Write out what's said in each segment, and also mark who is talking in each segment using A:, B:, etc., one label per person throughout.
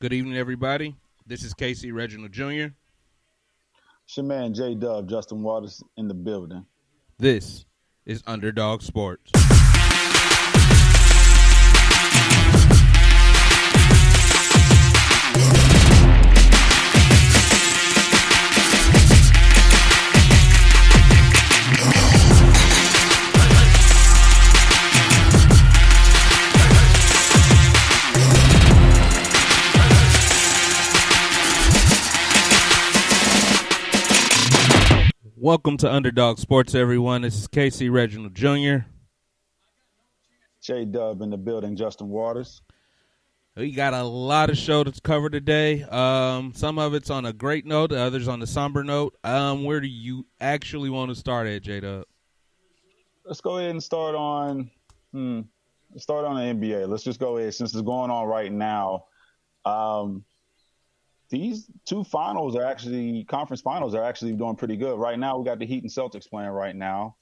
A: Good evening, everybody. This is Casey Reginald Jr.
B: It's your man J-Dub, Justin Waters in the building.
A: This is UnderDawg Sportz. Welcome to UnderDawg Sportz, everyone. This is Casey Reginald Jr.
B: J-Dub in the building, Justin Waters.
A: We got a lot of show to cover today. Some of it's on a great note, the others on a somber note. Where do you actually want to start at, J-Dub?
B: Let's go ahead and start on the NBA. Let's just go ahead since it's going on right now. These two conference finals are actually doing pretty good. Right now, we got the Heat and Celtics playing right now.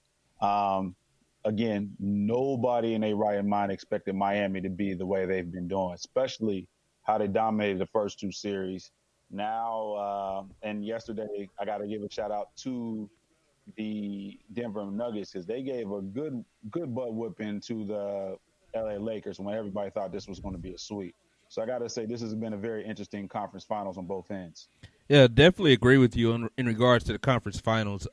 B: Again, nobody in their right mind expected Miami to be the way they've been doing, especially how they dominated the first two series. Now, and yesterday, I got to give a shout out to the Denver Nuggets because they gave a good butt whipping to the LA Lakers when everybody thought this was going to be a sweep. So I got to say, this has been a very interesting conference finals on both ends.
A: Yeah, definitely agree with you in regards to the conference finals.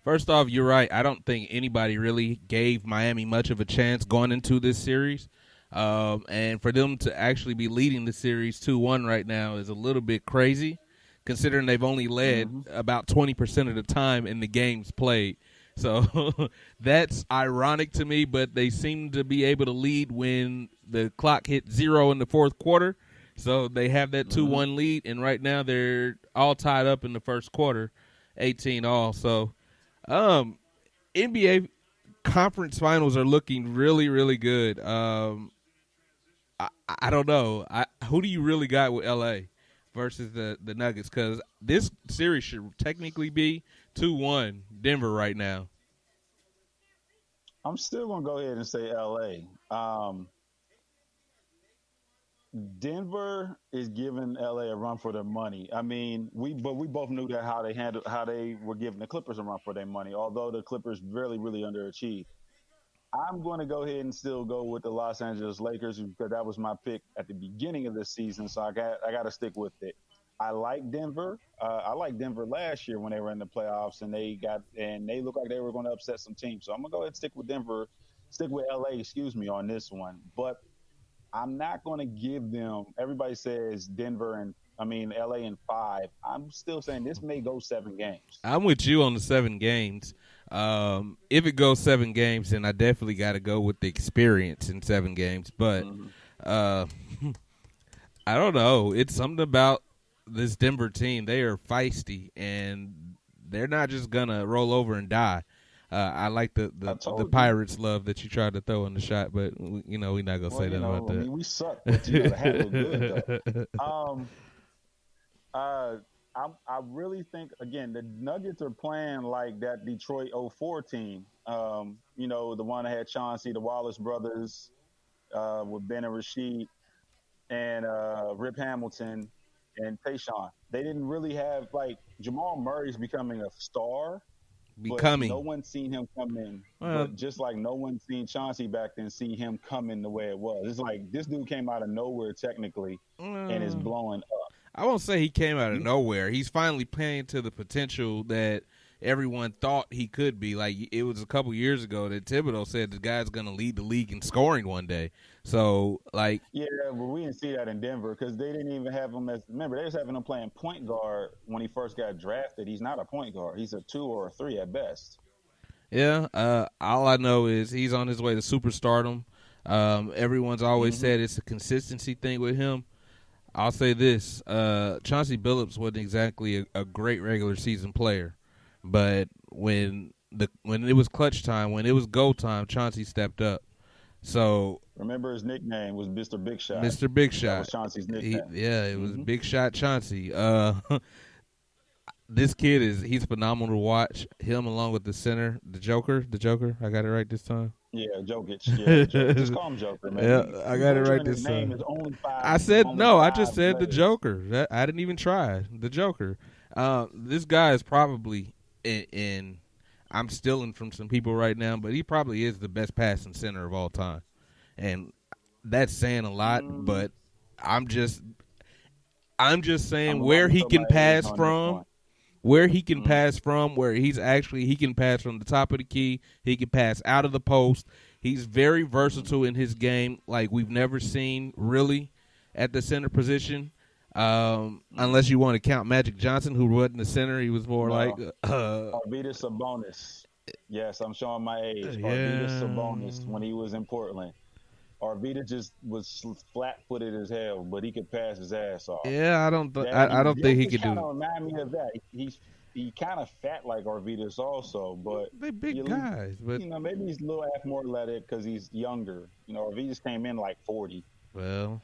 A: First off, you're right. I don't think anybody really gave Miami much of a chance going into this series. And for them to actually be leading the series 2-1 right now is a little bit crazy, considering they've only led about 20% of the time in the games played. So that's ironic to me, but they seem to be able to lead when the clock hit 0 in the fourth quarter. So they have that 2-1 lead, and right now they're all tied up in the first quarter, 18 all. So NBA conference finals are looking really, really good. I don't know. Who do you really got with LA versus the Nuggets? Because this series should technically be 2-1 Denver right now.
B: I'm still going to go ahead and say LA. Denver is giving LA a run for their money. I mean, we both knew that how they were giving the Clippers a run for their money, although the Clippers really, really underachieved. I'm going to go ahead and still go with the Los Angeles Lakers because that was my pick at the beginning of this season, so I got to stick with it. I like Denver. I liked Denver last year when they were in the playoffs, and they looked like they were going to upset some teams. So I'm going to go ahead and stick with LA, on this one. But I'm not going to give them – everybody says LA in 5. I'm still saying this may go 7 games.
A: I'm with you on the 7 games. If it goes 7 games, then I definitely got to go with the experience in 7 games. But I don't know. It's something about this Denver team. They are feisty, and they're not just going to roll over and die. I like the Pirates love that you tried to throw in the shot, but we're not going to say that about that.
B: I mean, we suck, but the hat look good, though. I really think, again, the Nuggets are playing like that Detroit 04 team. The one that had Chauncey, the Wallace brothers, with Ben and Rasheed, and Rip Hamilton and Tayshaun. They didn't really have, Jamal Murray's becoming a star. But no one's seen him come in. But just like no one's seen Chauncey back then see him come in the way it was. It's like this dude came out of nowhere technically and is blowing up.
A: I won't say he came out of nowhere. He's finally playing to the potential that everyone thought he could be. Like, it was a couple years ago that Thibodeau said the guy's going to lead the league in scoring one day. So,
B: yeah, but we didn't see that in Denver because they didn't even have him remember, they was having him playing point guard when he first got drafted. He's not a point guard. He's a 2 or a 3 at best.
A: Yeah, all I know is he's on his way to superstardom. Everyone's always said it's a consistency thing with him. I'll say this, Chauncey Billups wasn't exactly a great regular season player, but when it was clutch time, when it was go time, Chauncey stepped up. So
B: remember his nickname was Mr. Big Shot.
A: Mr. Big Shot.
B: That was Chauncey's nickname.
A: It was Big Shot Chauncey. This kid he's phenomenal to watch. Him along with the center, the Joker. I got it right this time.
B: Yeah, Jokic. Yeah, Joker. Just call him Joker, man.
A: Yeah, I
B: You
A: got it right
B: butchering his
A: this
B: name.
A: time.
B: Is
A: I said
B: only
A: no. I just
B: five
A: said the
B: letters.
A: Joker. I didn't even try the Joker. This guy is probably in. I'm stealing from some people right now, but he probably is the best passing center of all time, and that's saying a lot. But I'm just saying where he can pass from. Where he can pass from, where he can pass from the top of the key, he can pass out of the post. He's very versatile in his game, like we've never seen really at the center position, unless you want to count Magic Johnson, who wasn't the center. He was more like
B: Arvydas Sabonis. Yes, I'm showing my age. Arvydas Sabonis when he was in Portland. Arvydas just was flat-footed as hell, but he could pass his ass off.
A: Yeah, I don't think he could do.
B: Kind of remind me of that. He kind of fat like Arvydas also, but
A: they big guys. But
B: maybe he's a little more athletic because he's younger. Arvydas came in like 40.
A: Well,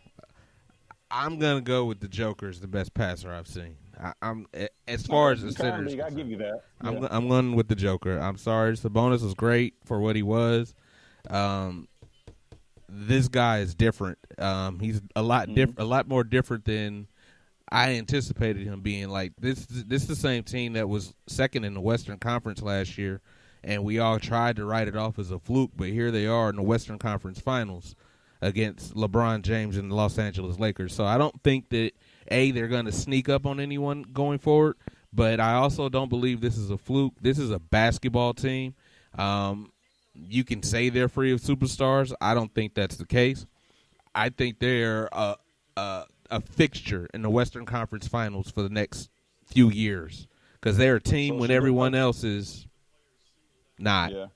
A: I'm gonna go with the Joker as the best passer I've seen. I'm as far as the center.
B: I give you that. Yeah.
A: I'm going with the Joker. I'm sorry, Sabonis was great for what he was. This guy is different. He's a lot more different than I anticipated him being. Like this is the same team that was second in the Western Conference last year, and we all tried to write it off as a fluke. But here they are in the Western Conference Finals against LeBron James and the Los Angeles Lakers. So I don't think that they're going to sneak up on anyone going forward. But I also don't believe this is a fluke. This is a basketball team. You can say they're free of superstars. I don't think that's the case. I think they're a fixture in the Western Conference Finals for the next few years because they're a team when everyone else is not.
B: Yeah.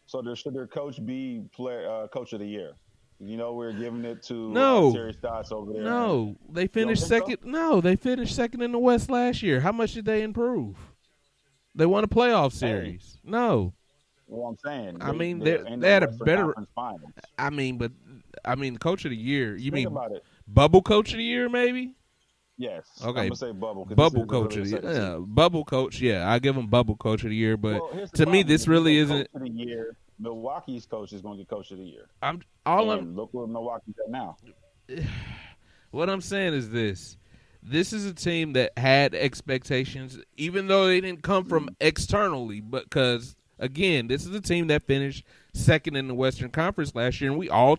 B: So should their coach be coach of the year? We're giving it to Terry Stotts over there.
A: No, they finished second. So? No, they finished second in the West last year. How much did they improve? They won a playoff series.
B: Hey.
A: No.
B: Well, I'm saying.
A: They had a better. I mean, coach of the year. You mean about it. Bubble coach of the year, maybe?
B: Yes.
A: Okay.
B: I'm gonna say bubble.
A: Bubble coach of the year. Yeah, bubble coach. Yeah, I give him bubble coach of the year. But to me, this really isn't.
B: Coach of the year. Milwaukee's coach is going to get coach of the year.
A: Look
B: where Milwaukee's at now.
A: What I'm saying is this. This is a team that had expectations, even though they didn't come from externally, but because. Again, this is a team that finished second in the Western Conference last year, and we all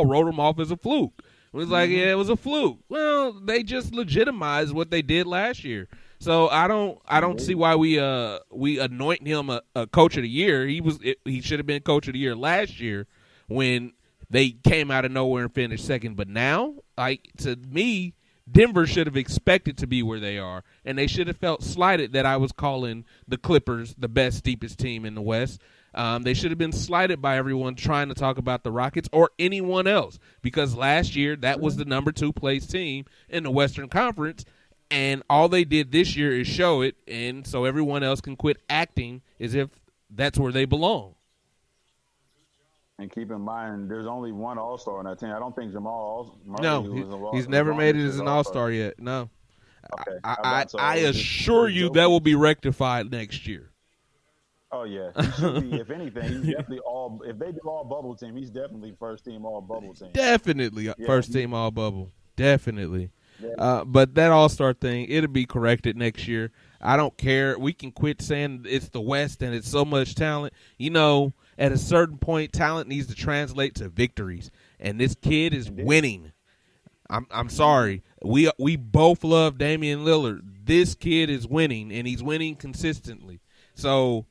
A: wrote them off as a fluke. It was like, yeah, it was a fluke. Well, they just legitimized what they did last year. So I don't see why we anoint him a coach of the year. He should have been coach of the year last year when they came out of nowhere and finished second. But now, to me, Denver should have expected to be where they are, and they should have felt slighted that I was calling the Clippers the best, deepest team in the West. They should have been slighted by everyone trying to talk about the Rockets or anyone else, because last year that was the number 2 place team in the Western Conference, and all they did this year is show it, and so everyone else can quit acting as if that's where they belong.
B: And keep in mind, there's only one All-Star on that team. I don't think Jamal Murray.
A: No, he's never made it as an All-Star yet. No.
B: Okay.
A: I assure you that will be rectified next year.
B: Oh, yeah. He should be, if anything, he's definitely if they do all bubble team, he's definitely first team all bubble team.
A: Definitely first team all bubble. Definitely. Yeah. But that All-Star thing, it'll be corrected next year. I don't care. We can quit saying it's the West and it's so much talent. At a certain point, talent needs to translate to victories, and this kid is winning. I'm sorry. We both love Damian Lillard. This kid is winning, and he's winning consistently. So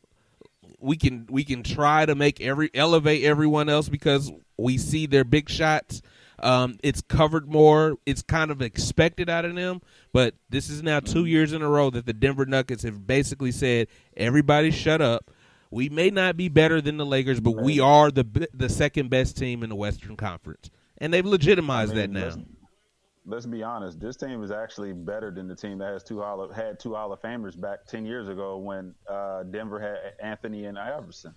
A: we can try to elevate everyone else because we see their big shots. It's covered more. It's kind of expected out of them. But this is now 2 years in a row that the Denver Nuggets have basically said, everybody shut up. We may not be better than the Lakers, but we are the second best team in the Western Conference. And they've legitimized that now.
B: Let's be honest. This team is actually better than the team that had two Hall of Famers back 10 years ago when Denver had Anthony and Iverson.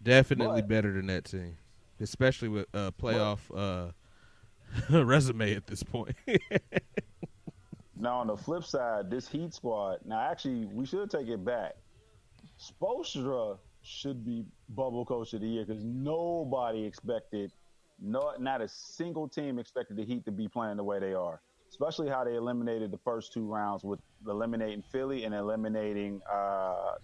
A: Definitely better than that team, especially with playoff resume at this point.
B: Now on the flip side, this Heat squad. Now actually, we should take it back. Spoelstra should be bubble coach of the year because nobody expected, not a single team expected the Heat to be playing the way they are. Especially how they eliminated the first two rounds with eliminating Philly and eliminating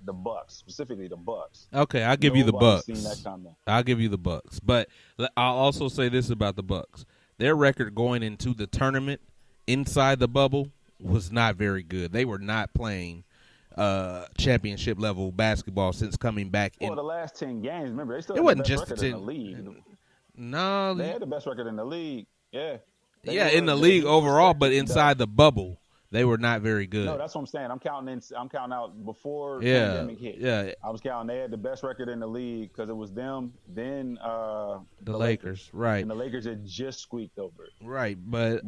B: the Bucks, specifically the Bucks.
A: Okay, I'll give you the Bucks.
B: Seen that coming.
A: I'll give you the Bucks, but I'll also say this about the Bucks: their record going into the tournament inside the bubble was not very good. They were not playing championship level basketball since coming back.
B: Well, the last 10 games, remember, they still
A: it
B: had
A: wasn't
B: the best
A: just
B: record in the league.
A: No,
B: they had the best record in the league. Yeah.
A: In the league overall, but inside the bubble, they were not very good.
B: No, that's what I'm saying. I'm counting out before the pandemic hit.
A: Yeah.
B: I was counting. They had the best record in the league because it was them, then
A: the Lakers, right?
B: And the Lakers had just squeaked over it.
A: Right, but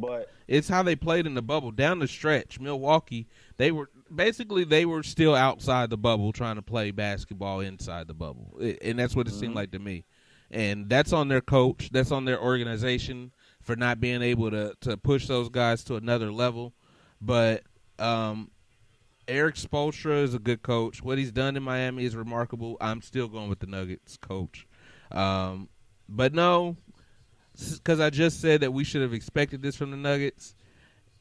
A: it's how they played in the bubble. Down the stretch, Milwaukee, they were still outside the bubble trying to play basketball inside the bubble, and that's what it seemed like to me. And that's on their coach. That's on their organization for not being able to push those guys to another level. But Eric Spoelstra is a good coach. What he's done in Miami is remarkable. I'm still going with the Nuggets coach. But no, because I just said that we should have expected this from the Nuggets,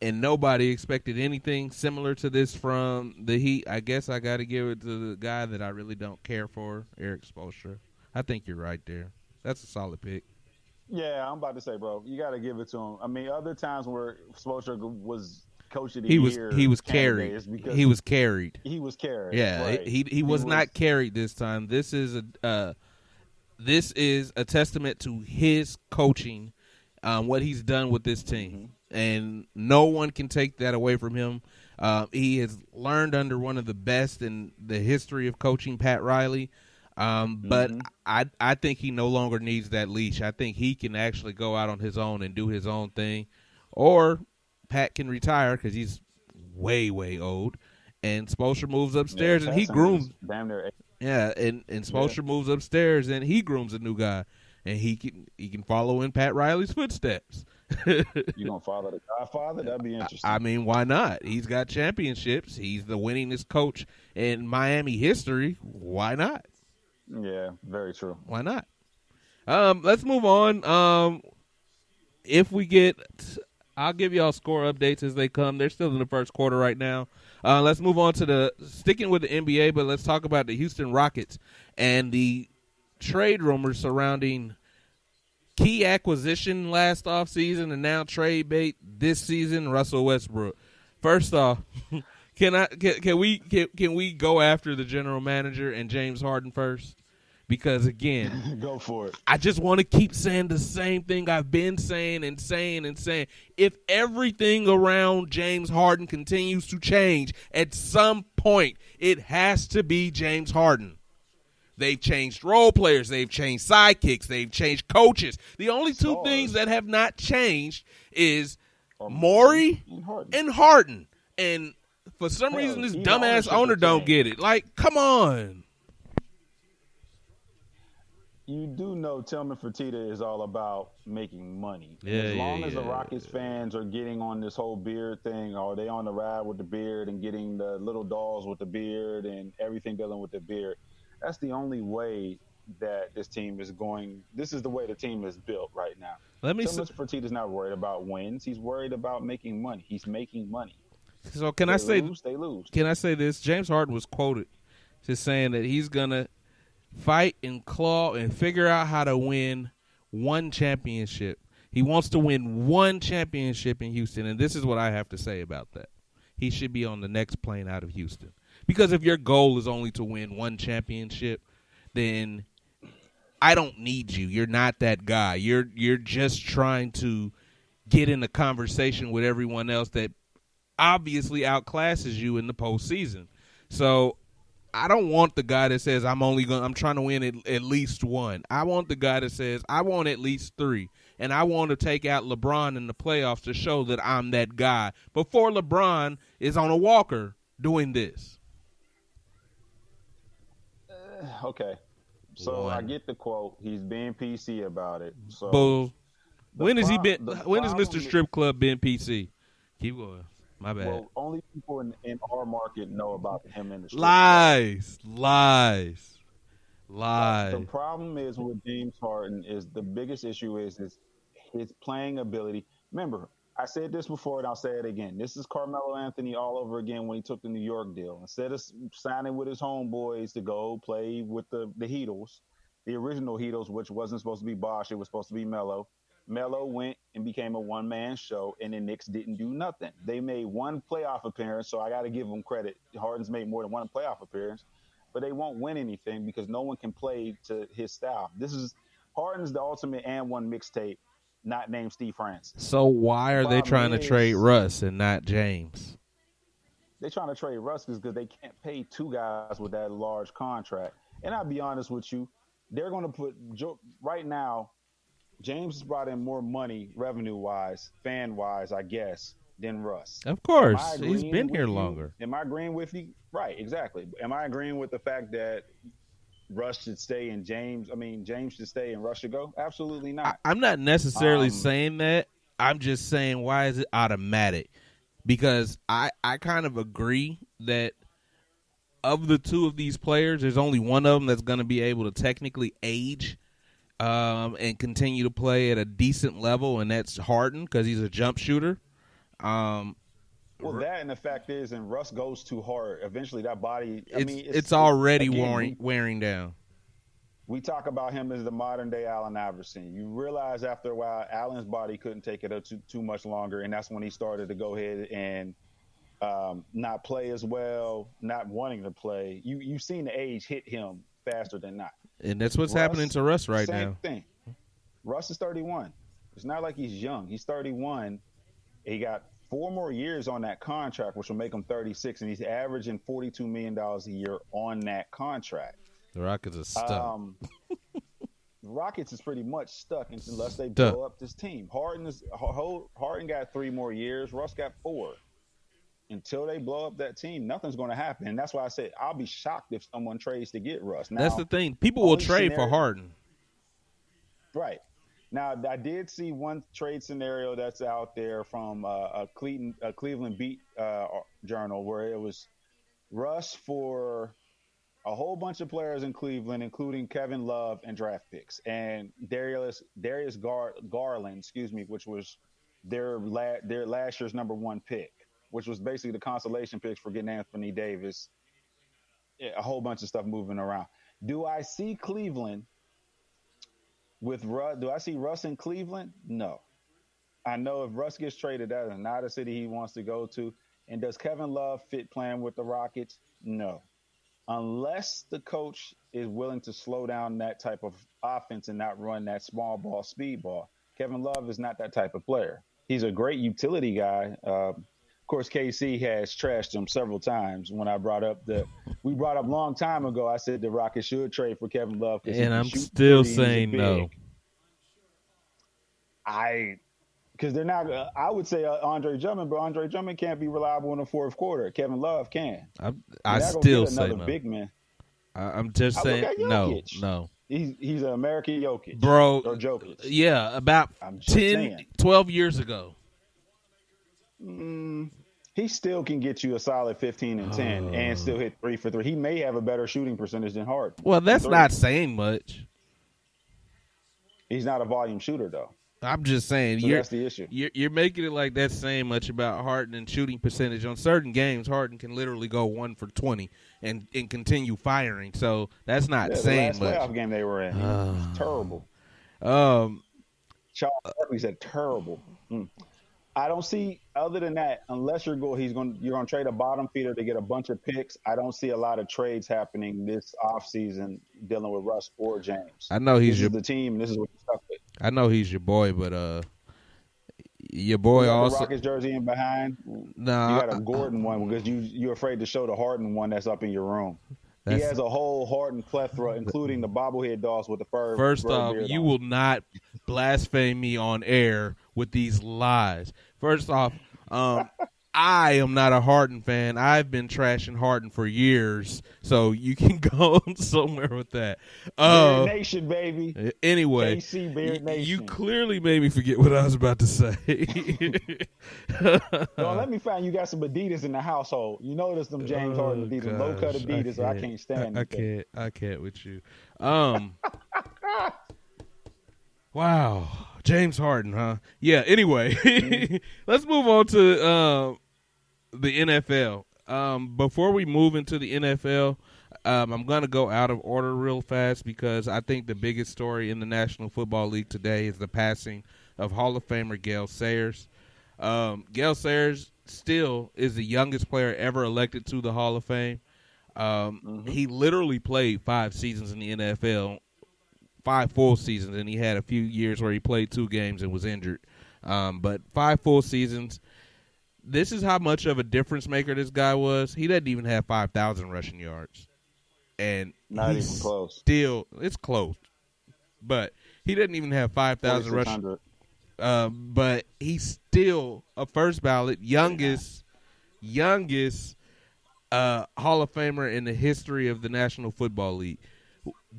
A: and nobody expected anything similar to this from the Heat. I guess I got to give it to the guy that I really don't care for, Eric Spoelstra. I think you're right there. That's a solid pick.
B: Yeah, I'm about to say, bro, you got to give it to him. I mean, other times where Spoelstra was coach of the year,
A: he was carried. He was carried.
B: He was carried.
A: Yeah,
B: right.
A: he was not carried this time. This is a testament to his coaching, what he's done with this team, and no one can take that away from him. He has learned under one of the best in the history of coaching, Pat Riley. But I think he no longer needs that leash. I think he can actually go out on his own and do his own thing, or Pat can retire because he's way, way old, and Spoelstra moves upstairs and he grooms.
B: Damn near.
A: Yeah, and Spoelstra moves upstairs and he grooms a new guy, and he can follow in Pat Riley's footsteps.
B: You gonna follow the Godfather? That'd be interesting.
A: I mean, why not? He's got championships. He's the winningest coach in Miami history. Why not?
B: Yeah, very true.
A: Why not? Let's move on. If we get, I'll give y'all score updates as they come. They're still in the first quarter right now. Let's move on to sticking with the NBA, but let's talk about the Houston Rockets and the trade rumors surrounding key acquisition last offseason and now trade bait this season, Russell Westbrook. First off, Can we go after the general manager and James Harden first? Because again,
B: go for it.
A: I just want to keep saying the same thing I've been saying and saying and saying. If everything around James Harden continues to change, at some point it has to be James Harden. They've changed role players, they've changed sidekicks, they've changed coaches. The only two things that have not changed is Morey and Harden. And for some reason, this dumbass owner don't get it. Like, come on.
B: You do know Tillman Fertitta is all about making money. As long as the Rockets fans are getting on this whole beard thing, or they on the ride with the beard and getting the little dolls with the beard and everything dealing with the beard, that's the only way that this team is going. This is the way the team is built right now. Tillman Fertitta's not worried about wins. He's worried about making money. He's making money.
A: So they lose. Can I say this? James Harden was quoted just saying that he's gonna fight and claw and figure out how to win one championship. He wants to win one championship in Houston, and this is what I have to say about that. He should be on the next plane out of Houston. Because if your goal is only to win one championship, then I don't need you. You're not that guy. You're just trying to get in a conversation with everyone else that obviously outclasses you in the postseason. So I don't want the guy that says I'm trying to win at least one. I want the guy that says I want at least three, and I want to take out LeBron in the playoffs to show that I'm that guy before LeBron is on a walker doing this.
B: Okay, so I get the quote. He's being PC about it. So
A: Bull. When has Mr. Strip Club been PC? Keep going. My bad.
B: Well, only people in our market know about him in the strip club.
A: Lies.
B: The problem is with James Harden is the biggest issue is his playing ability. Remember, I said this before and I'll say it again. This is Carmelo Anthony all over again when he took the New York deal. Instead of signing with his homeboys to go play with the Heatles, the original Heatles, which wasn't supposed to be Bosh, it was supposed to be Melo. Melo went and became a one-man show, and the Knicks didn't do nothing. They made one playoff appearance, so I got to give them credit. Harden's made more than one playoff appearance, but they won't win anything because no one can play to his style. Harden's the ultimate and one mixtape, not named Steve Francis.
A: So why are they trying to trade Russ and not James?
B: They're trying to trade Russ because they can't pay two guys with that large contract. And I'll be honest with you, they're going to put right now. James has brought in more money, revenue-wise, fan-wise, I guess, than Russ.
A: Of course. He's been here longer.
B: Am I agreeing with you? Right, exactly. Am I agreeing with the fact that Russ should stay and James should stay and Russ should go? Absolutely not.
A: I'm not necessarily saying that. I'm just saying, why is it automatic? Because I kind of agree that of the two of these players, there's only one of them that's going to be able to technically age and continue to play at a decent level, and that's Harden because he's a jump shooter.
B: Well, that and the fact is, and Russ goes too hard. Eventually, that body.
A: It's already wearing down.
B: We talk about him as the modern day Allen Iverson. You realize after a while, Allen's body couldn't take it up too much longer, and that's when he started to go ahead and not play as well, not wanting to play. You've seen the age hit him faster than not.
A: And that's what's happening to Russ right now.
B: Same thing. Russ is 31. It's not like he's young. He's 31. He got 4 more years on that contract, which will make him 36, and he's averaging $42 million a year on that contract.
A: The Rockets are stuck.
B: The Rockets is pretty much stuck unless they blow up this team. Harden got 3 more years. Russ got 4. Until they blow up that team, nothing's going to happen. And that's why I said I'll be shocked if someone trades to get Russ. Now, that's
A: the thing. People will trade for Harden.
B: Right. Now, I did see one trade scenario that's out there from a Cleveland Beat journal where it was Russ for a whole bunch of players in Cleveland, including Kevin Love and draft picks, and Darius Garland, which was their last year's number 1 pick, which was basically the consolation picks for getting Anthony Davis, a whole bunch of stuff moving around. Do I see Cleveland with Russ? Do I see Russ in Cleveland? No. I know if Russ gets traded, that is not a city he wants to go to. And does Kevin Love fit playing with the Rockets? No. Unless the coach is willing to slow down that type of offense and not run that small ball, speed ball. Kevin Love is not that type of player. He's a great utility guy. Of course, KC has trashed him several times. When I brought up we brought up a long time ago, I said the Rockets should trade for Kevin Love.
A: And I'm still saying no.
B: Because they're not. I would say Andre Drummond, but Andre Drummond can't be reliable in the fourth quarter. Kevin Love can.
A: I still say no.
B: Big man.
A: I'm just saying no.
B: He's an American Jokic,
A: bro.
B: Or Jokic.
A: Yeah, about 12 years ago.
B: He still can get you a solid 15 and 10 and still hit 3 for 3. He may have a better shooting percentage than Harden.
A: Well, that's not saying much.
B: He's not a volume shooter, though.
A: I'm just saying.
B: So that's the issue.
A: You're making it like that's saying much about Harden and shooting percentage. On certain games, Harden can literally go 1 for 20 and continue firing. So that's not saying much.
B: The last playoff game they were in, it was terrible. Charles Barkley said terrible. I don't see, other than that, unless you're going to trade a bottom feeder to get a bunch of picks, I don't see a lot of trades happening this offseason dealing with Russ or James.
A: I know he's
B: the team, and this is what you're stuck with.
A: I know he's your boy, but your boy also
B: the Rockets jersey in behind.
A: No,
B: you got a Gordon one because you're afraid to show the Harden one that's up in your room. He has a whole Harden plethora, including the bobblehead dolls with the fur.
A: First off, you will not blaspheme me on air with these lies. First off, I am not a Harden fan. I've been trashing Harden for years, so you can go somewhere with that.
B: Beard Nation, baby.
A: Anyway,
B: KC Beard Nation.
A: You clearly made me forget what I was about to say.
B: Well, let me find you got some Adidas in the household. You know there's some James Harden Adidas, low cut Adidas. I can't stand it.
A: I can't with you. Wow, James Harden, huh? Yeah. Anyway, let's move on to the NFL. Before we move into the NFL, I'm going to go out of order real fast because I think the biggest story in the National Football League today is the passing of Hall of Famer Gayle Sayers. Gayle Sayers still is the youngest player ever elected to the Hall of Fame. He literally played 5 seasons in the NFL, 5 full seasons, and he had a few years where he played 2 games and was injured. But 5 full seasons. This is how much of a difference maker this guy was. He doesn't even have 5,000 rushing yards. And
B: not even close.
A: Still, it's close. But he doesn't even have 5,000 rushing. But he's still a first ballot, youngest Hall of Famer in the history of the National Football League.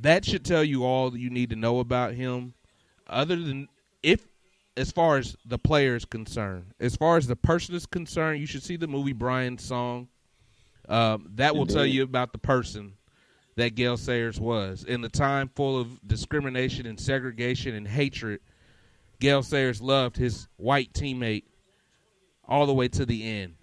A: That should tell you all you need to know about him. Other than as far as the player is concerned. As far as the person is concerned, you should see the movie Brian's Song. That will tell you about the person that Gayle Sayers was. In the time full of discrimination and segregation and hatred, Gayle Sayers loved his white teammate all the way to the end.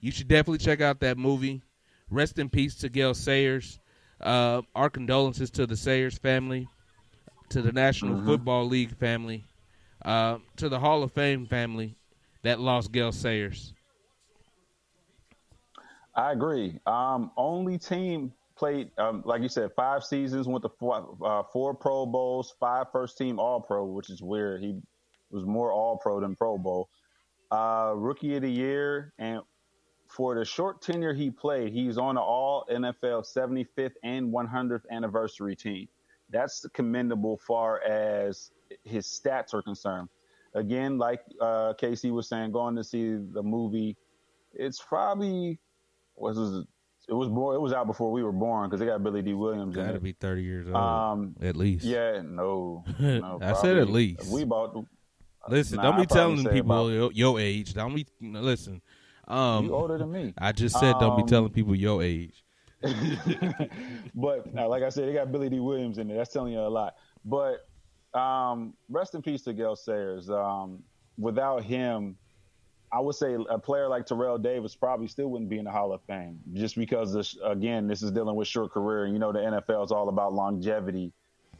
A: You should definitely check out that movie. Rest in peace to Gayle Sayers. Our condolences to the Sayers family, to the National Football League family, to the Hall of Fame family that lost Gayle Sayers.
B: I agree. Only team played, like you said, 5 seasons, went to 4 Pro Bowls, 5 first-team All-Pro, which is weird. He was more All-Pro than Pro Bowl. Rookie of the Year, and for the short tenure he played, he's on the All-NFL 75th and 100th anniversary team. That's commendable far as his stats are concerned. Again, like Casey was saying, going to see the movie, it's probably it was out before we were born because they got Billy D. Williams.
A: Got to be 30 years old, at least.
B: Yeah, no
A: I said at least. Listen, don't be telling people your age. Don't be listen.
B: You older than me.
A: I just said don't be telling people your age.
B: But like I said, they got Billy D. Williams in there. That's telling you a lot. But rest in peace to Gayle Sayers. Without him, I would say a player like Terrell Davis probably still wouldn't be in the Hall of Fame just because, this is dealing with short career. And, the NFL is all about longevity.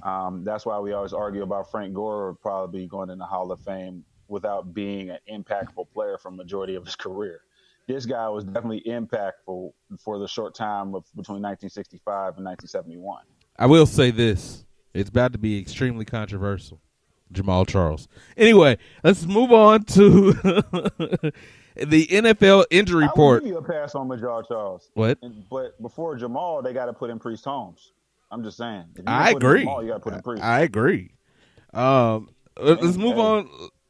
B: That's why we always argue about Frank Gore probably going in the Hall of Fame without being an impactful player for the majority of his career. This guy was definitely impactful for the short time between 1965 and 1971. I
A: will say this. It's about to be extremely controversial. Jamal Charles. Anyway, let's move on to the NFL injury report.
B: I will give you a pass on Jamal Charles.
A: What?
B: But before Jamal, they got to put in Priest Holmes. I'm just saying.
A: I agree.
B: Jamal, you got to put in Priest.
A: I agree. Let's move on.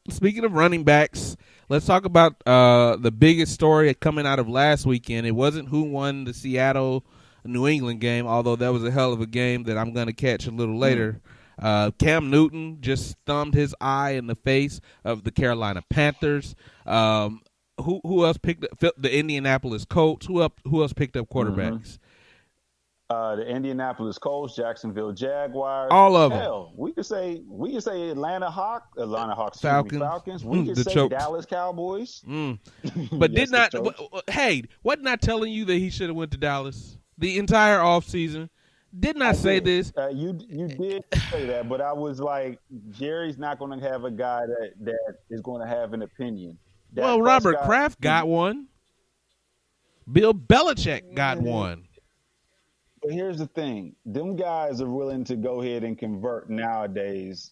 A: Speaking of running backs, let's talk about the biggest story coming out of last weekend. It wasn't who won the Seattle-New England game, although that was a hell of a game that I'm going to catch a little later. Cam Newton just thumbed his eye in the face of the Carolina Panthers. Who else picked up the Indianapolis Colts? Who else picked up quarterbacks?
B: The Indianapolis Colts, Jacksonville Jaguars,
A: all of them.
B: Hell, we could say Atlanta Hawks,
A: Falcons.
B: We could say
A: chokes.
B: Dallas Cowboys.
A: But yes, did not. Hey, wasn't I telling you that he should have went to Dallas the entire offseason? Didn't I say this?
B: You did say that, but I was like, Jerry's not going to have a guy that is going to have an opinion.
A: Robert Kraft got one. Bill Belichick got one.
B: But here's the thing. Them guys are willing to go ahead and convert nowadays.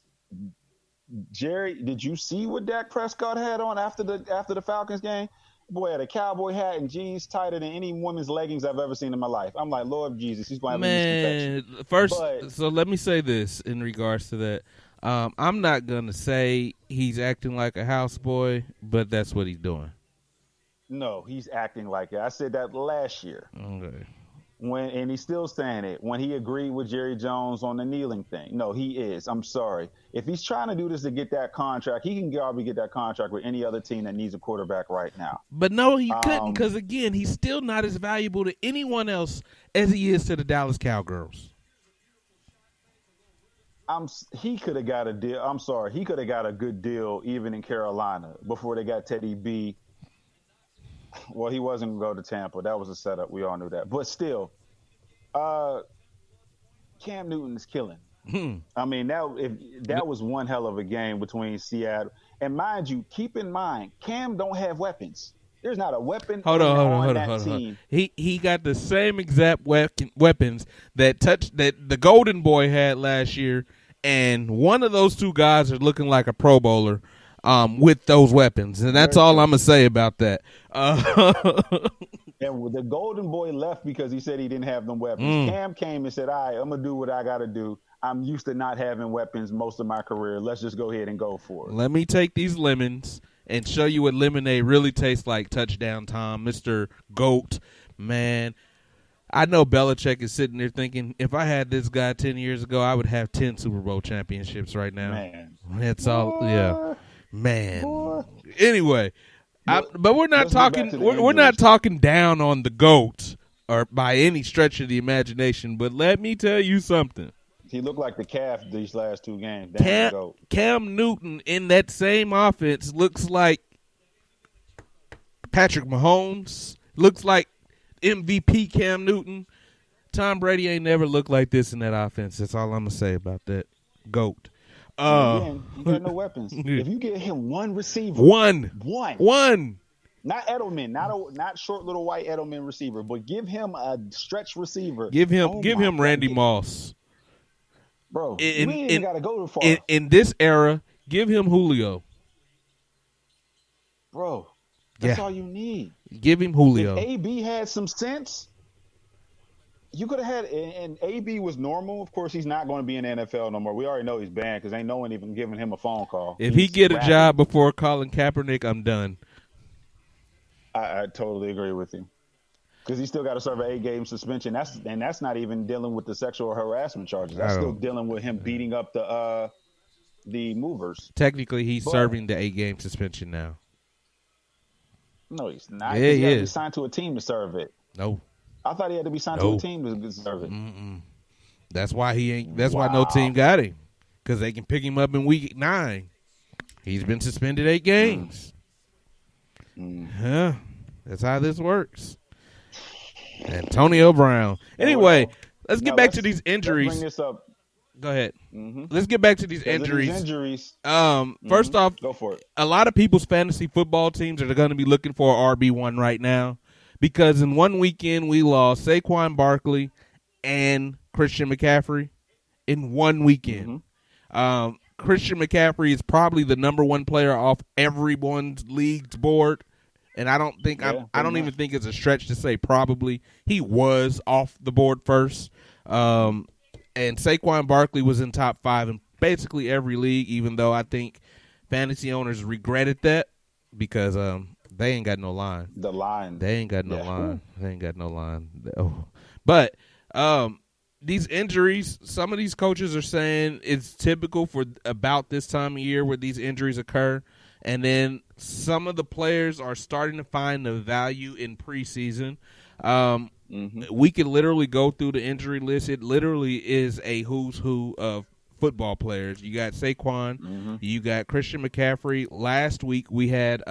B: Jerry, did you see what Dak Prescott had on after the Falcons game? Boy, had a cowboy hat and jeans tighter than any woman's leggings I've ever seen in my life. I'm like, Lord Jesus, he's going to have misconception.
A: So let me say this in regards to that. I'm not going to say he's acting like a houseboy, but that's what he's doing.
B: No, he's acting like it. I said that last year.
A: Okay.
B: And he's still saying it when he agreed with Jerry Jones on the kneeling thing. No, he is. I'm sorry. If he's trying to do this to get that contract, he can probably get that contract with any other team that needs a quarterback right now.
A: But no, he couldn't because, again, he's still not as valuable to anyone else as he is to the Dallas Cowgirls.
B: He could have got a deal. I'm sorry. He could have got a good deal even in Carolina before they got Teddy B. Well, he wasn't going to go to Tampa. That was a setup. We all knew that. But still, Cam Newton is killing. I mean, that was one hell of a game between Seattle. And mind you, keep in mind, Cam don't have weapons. There's not a weapon on that team.
A: He got the same exact weapons that the Golden Boy had last year, and one of those two guys are looking like a Pro Bowler. With those weapons, and that's all I'm gonna say about that.
B: And the Golden Boy left because he said he didn't have them weapons. Cam came and said, "All right, I'm gonna do what I gotta do. I'm used to not having weapons most of my career. Let's just go ahead and go for it."
A: Let me take these lemons and show you what lemonade really tastes like. Touchdown, Tom, Mr. GOAT, man. I know Belichick is sitting there thinking, if I had this guy 10 years ago, I would have 10 Super Bowl championships right now.
B: Man,
A: that's all. Yeah. Man. Anyway, but we're not talking. We're not talking down on the GOAT or by any stretch of the imagination. But let me tell you something.
B: He looked like the calf these last two games.
A: Cam Newton in that same offense looks like Patrick Mahomes. Looks like MVP Cam Newton. Tom Brady ain't never looked like this in that offense. That's all I'm gonna say about that. GOAT.
B: Again, he got no weapons. If you get him one receiver,
A: one,
B: not Edelman, not short little white Edelman receiver, but give him a stretch receiver.
A: Give him Randy Moss,
B: bro. We ain't even got to go too far.
A: In this era, give him Julio,
B: bro. That's all you need.
A: Give him Julio.
B: If AB had some sense, you could have had, and AB was normal. Of course, he's not going to be in the NFL no more. We already know he's banned because ain't no one even giving him a phone call.
A: If he get a job before Colin Kaepernick, I'm done.
B: I totally agree with you because he still got to serve an 8-game suspension. That's not even dealing with the sexual harassment charges. That's still dealing with him beating up the movers.
A: Technically, he's serving the 8-game suspension now.
B: No, he's not.
A: Yeah,
B: he has to be signed to a team to serve it.
A: No.
B: I thought he had to be signed to a team to deserve it.
A: That's why he ain't. That's why no team got him, because they can pick him up in week 9. He's been suspended 8 games. That's how this works. Antonio Brown. Anyway, let's get back to these injuries.
B: Let's bring this up.
A: Go ahead. Let's get back to these injuries. First off,
B: go for it.
A: A lot of people's fantasy football teams are going to be looking for an RB1 right now. Because in one weekend we lost Saquon Barkley and Christian McCaffrey in one weekend. Christian McCaffrey is probably the number 1 player off everyone's league's board, and I don't even think it's a stretch to say probably. He was off the board first, and Saquon Barkley was in top 5 in basically every league. Even though I think fantasy owners regretted that because they ain't got no line. They ain't got no line. They ain't got no line. Oh. But these injuries, some of these coaches are saying it's typical for about this time of year where these injuries occur. And then some of the players are starting to find the value in preseason. We could literally go through the injury list. It literally is a who's who of football players. You got Saquon. You got Christian McCaffrey. Last week we had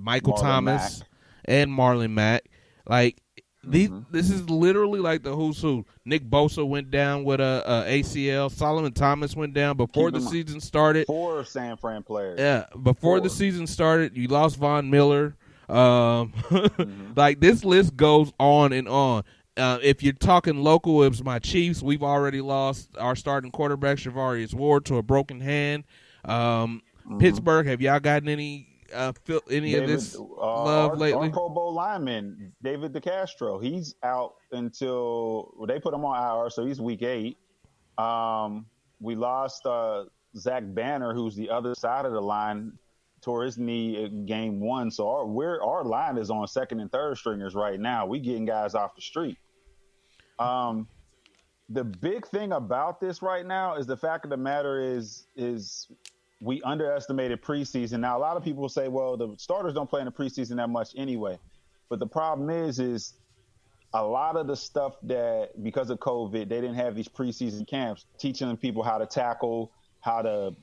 A: Michael Thomas and Marlon Mack. Like this is literally like the who's who. Nick Bosa went down with a ACL. Solomon Thomas went down before the season started.
B: 4 San Fran players.
A: Yeah, before the season started, you lost Von Miller. Like this list goes on and on. If you're talking local, it was my Chiefs. We've already lost our starting quarterback, Charvarius Ward, to a broken hand. Pittsburgh, have y'all gotten any of this love lately?
B: Our Pro Bowl lineman, David DeCastro, he's out until they put him on IR, so he's week 8. We lost Zach Banner, who's the other side of the line. tore his knee in game 1. So our line is on second and third stringers right now. We getting guys off the street. The big thing about this right now is the fact of the matter is we underestimated preseason. Now a lot of people say, well, the starters don't play in the preseason that much anyway. But the problem is a lot of the stuff that because of COVID, they didn't have these preseason camps teaching people how to tackle, how to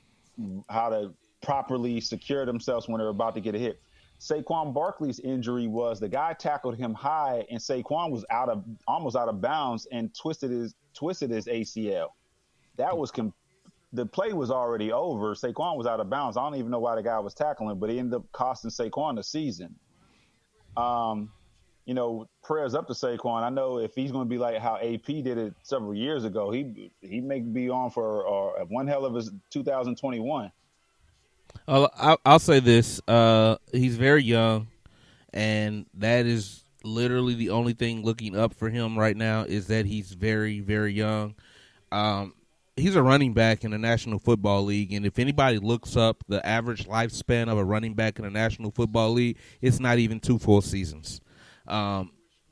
B: properly secure themselves when they're about to get a hit. Saquon Barkley's injury was the guy tackled him high, and Saquon was almost out of bounds and twisted his ACL. That was the play was already over. Saquon was out of bounds. I don't even know why the guy was tackling, but it ended up costing Saquon the season. Prayers up to Saquon. I know if he's going to be like how AP did it several years ago, he may be on for one hell of his 2021.
A: I'll say this. He's very young, and that is literally the only thing looking up for him right now is that he's very, very young. He's a running back in the National Football League, and if anybody looks up the average lifespan of a running back in the National Football League, it's not even 2 full seasons.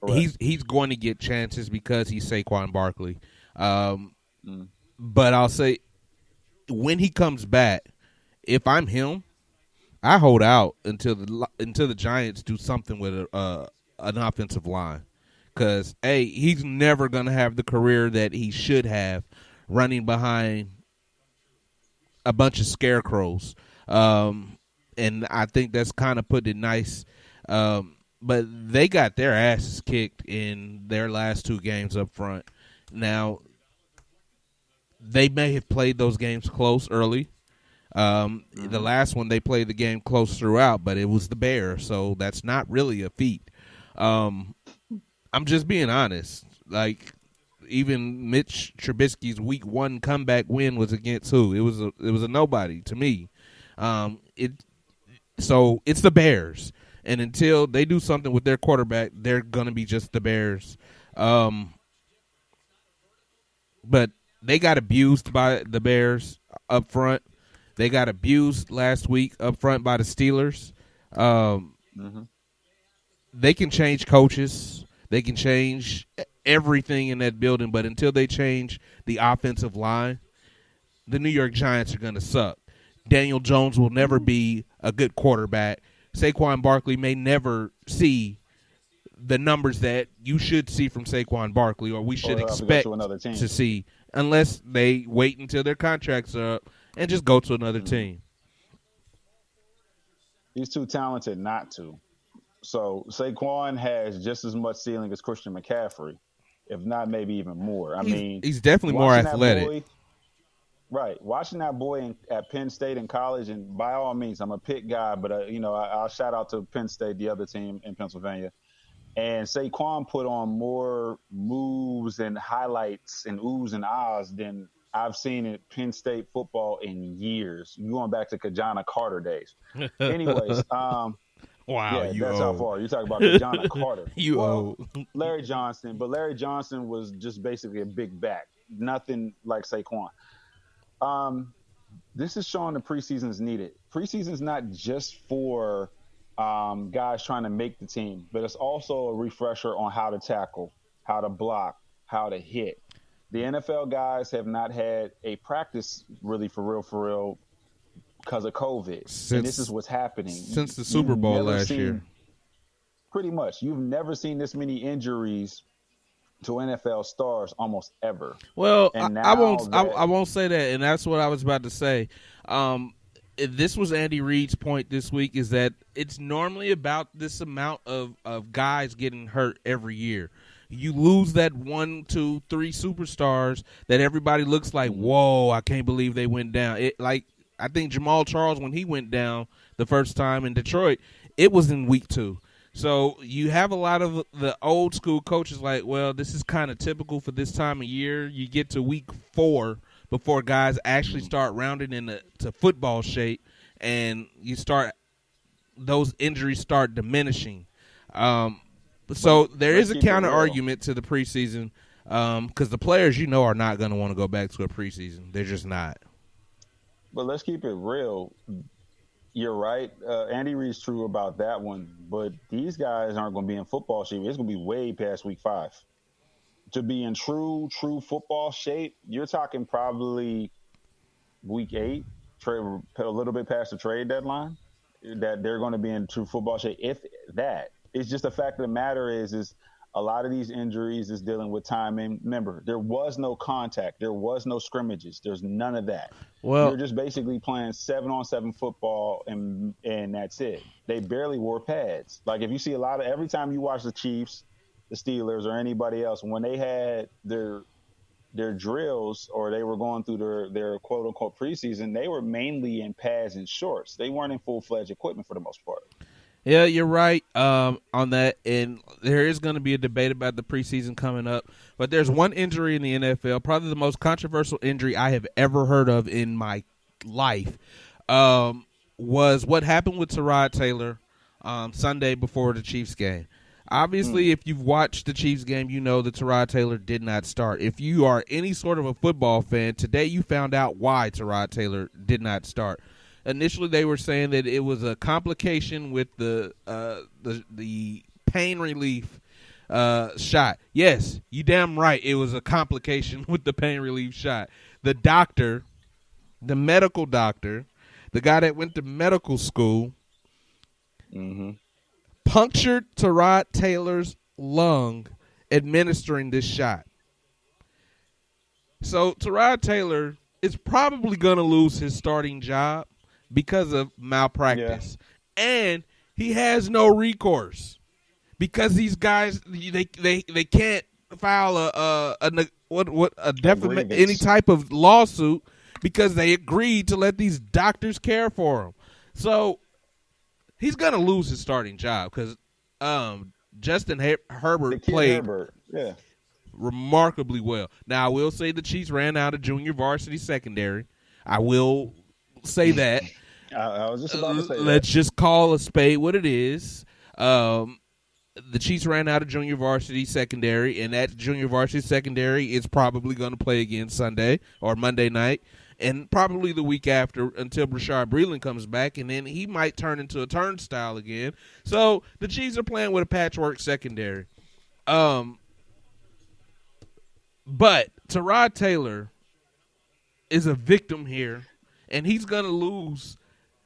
A: He's going to get chances because he's Saquon Barkley. But I'll say when he comes back, if I'm him, I hold out until the Giants do something with an offensive line, because he's never going to have the career that he should have running behind a bunch of scarecrows, and I think that's kind of putting it nice. But they got their asses kicked in their last 2 games up front. Now, they may have played those games close early. The last one they played the game close throughout, but it was the Bears, so that's not really a feat. I'm just being honest. Like, even Mitch Trubisky's Week 1 comeback win was against who? It was a nobody to me. So it's the Bears, and until they do something with their quarterback, they're gonna be just the Bears. But they got abused by the Bears up front. They got abused last week up front by the Steelers. They can change coaches. They can change everything in that building, but until they change the offensive line, the New York Giants are going to suck. Daniel Jones will never be a good quarterback. Saquon Barkley may never see the numbers that you should see from Saquon Barkley, or we should expect to see, unless they wait until their contracts are up and just go to another team.
B: He's too talented not to. So Saquon has just as much ceiling as Christian McCaffrey, if not maybe even more.
A: He's definitely more athletic.
B: Right. Watching that boy at Penn State in college, and by all means, I'm a Pitt guy, but, I'll shout out to Penn State, the other team in Pennsylvania. And Saquon put on more moves and highlights and oohs and ahs than I've seen in Penn State football in years. You're going back to Kajana Carter days. Anyways,
A: wow,
B: yeah, that's how far. You're talking about Kajana Carter. Larry Johnson, but Larry Johnson was just basically a big back. Nothing like Saquon. This is showing the preseason is needed. Preseason is not just for guys trying to make the team, but it's also a refresher on how to tackle, how to block, how to hit. The NFL guys have not had a practice really for real because of COVID. And this is what's happening.
A: Since the Super Bowl last year.
B: Pretty much. You've never seen this many injuries to NFL stars almost ever.
A: Well, I won't say that, and that's what I was about to say. This was Andy Reid's point this week, is that it's normally about this amount of guys getting hurt every year. You lose that 1, 2, 3 superstars that everybody looks like, whoa, I can't believe they went down. I think Jamal Charles, when he went down the first time in Detroit, it was in week 2. So you have a lot of the old school coaches like, well, this is kind of typical for this time of year. You get to week 4 before guys actually start rounding into football shape, and those injuries start diminishing. So there is a counter argument to the preseason, because the players are not going to want to go back to a preseason. They're just not.
B: But let's keep it real. You're right. Andy Reid's true about that one, but these guys aren't going to be in football shape. It's going to be way past week 5 to be in true football shape. You're talking probably week 8, a little bit past the trade deadline, that they're going to be in true football shape. If that, it's just the fact of the matter is a lot of these injuries is dealing with timing. Remember, there was no contact, there was no scrimmages, there's none of that.
A: Well,
B: You're just basically playing 7-on-7 football, and that's it. They barely wore pads. Like if you see every time you watch the Chiefs, the Steelers, or anybody else, when they had their drills or they were going through their quote unquote preseason, they were mainly in pads and shorts. They weren't in full-fledged equipment for the most part.
A: yeah, you're right on that, and there is going to be a debate about the preseason coming up. But there's one injury in the NFL, probably the most controversial injury I have ever heard of in my life, was what happened with Tyrod Taylor Sunday before the Chiefs game. Obviously, if you've watched the Chiefs game, you know that Tyrod Taylor did not start. If you are any sort of a football fan, today you found out why Tyrod Taylor did not start. Initially, they were saying that it was a complication with the pain relief shot. Yes, you damn right, it was a complication with the pain relief shot. The doctor, the medical doctor, the guy that went to medical school, punctured Tyrod Taylor's lung administering this shot. So Tyrod Taylor is probably going to lose his starting job because of malpractice. Yeah. And he has no recourse because these guys they can't file any type of lawsuit because they agreed to let these doctors care for him. So he's going to lose his starting job because Justin Herbert played remarkably well. Now, I will say the Chiefs ran out of junior varsity secondary. I will say that.
B: I was just about to say
A: let's just call a spade what it is. The Chiefs ran out of junior varsity secondary, and that junior varsity secondary is probably going to play again Sunday or Monday night, and probably the week after until Rashard Breeland comes back, and then he might turn into a turnstile again. So the Chiefs are playing with a patchwork secondary. But Tyrod Taylor is a victim here, and he's going to lose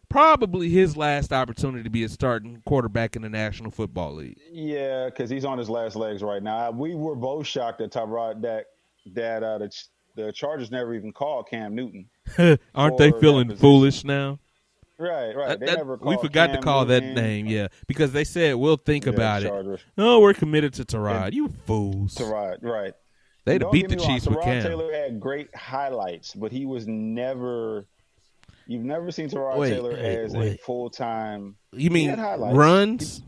A: probably his last opportunity to be a starting quarterback in the National Football League.
B: Yeah, because he's on his last legs right now. We were both shocked that Tyrod that the Chargers never even called Cam Newton.
A: Aren't they feeling foolish now?
B: Right.
A: We forgot to call that name, yeah, because they said we'll think about it. No, we're committed to Tyrod. You fools.
B: Tyrod, right.
A: They'd have beat the Chiefs with Cam.
B: Tyrod Taylor had great highlights, but he was never. You've never seen Tyrod Taylor as a full-time.
A: You mean runs?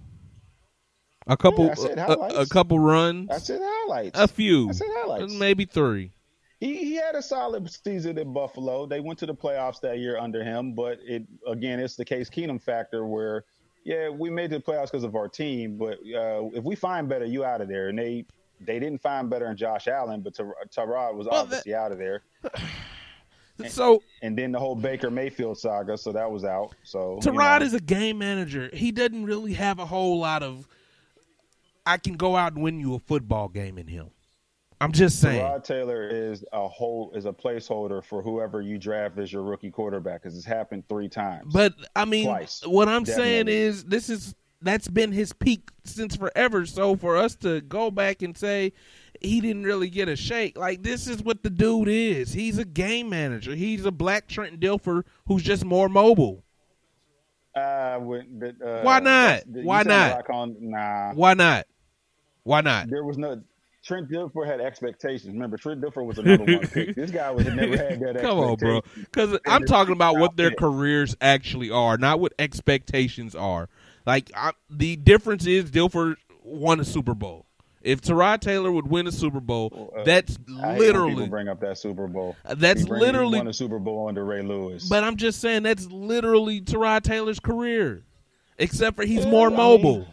A: A couple runs.
B: I said highlights.
A: A few.
B: I said highlights.
A: Maybe 3.
B: He had a solid season in Buffalo. They went to the playoffs that year under him, but it's the Case Keenum factor where, yeah, we made the playoffs because of our team, but if we find better, you out of there. And they didn't find better in Josh Allen, but Tyrod was obviously out of there. And then the whole Baker Mayfield saga, so that was out. So
A: Tyrod is a game manager. He doesn't really have a whole lot of I can go out and win you a football game in him. I'm just saying.
B: Tyrod Taylor is a placeholder for whoever you draft as your rookie quarterback because it's happened 3 times.
A: But I mean,
B: twice.
A: What I'm saying is that's been his peak since forever. So for us to go back and say he didn't really get a shake, like this is what the dude is. He's a game manager. He's a black Trent Dilfer who's just more mobile. Why not? Why not?
B: Nah.
A: Why not? Why not?
B: There was no. Trent Dilfer had expectations. Remember, Trent Dilfer was another one pick. This guy never had that.
A: Come on, bro. Because I'm talking about what their careers actually are, not what expectations are. Like the difference is Dilfer won a Super Bowl. If Tyrod Taylor would win a Super Bowl, that's literally
B: people bring up that Super Bowl.
A: That's literally
B: won a Super Bowl under Ray Lewis.
A: But I'm just saying that's literally Tyrod Taylor's career, except for he's more mobile.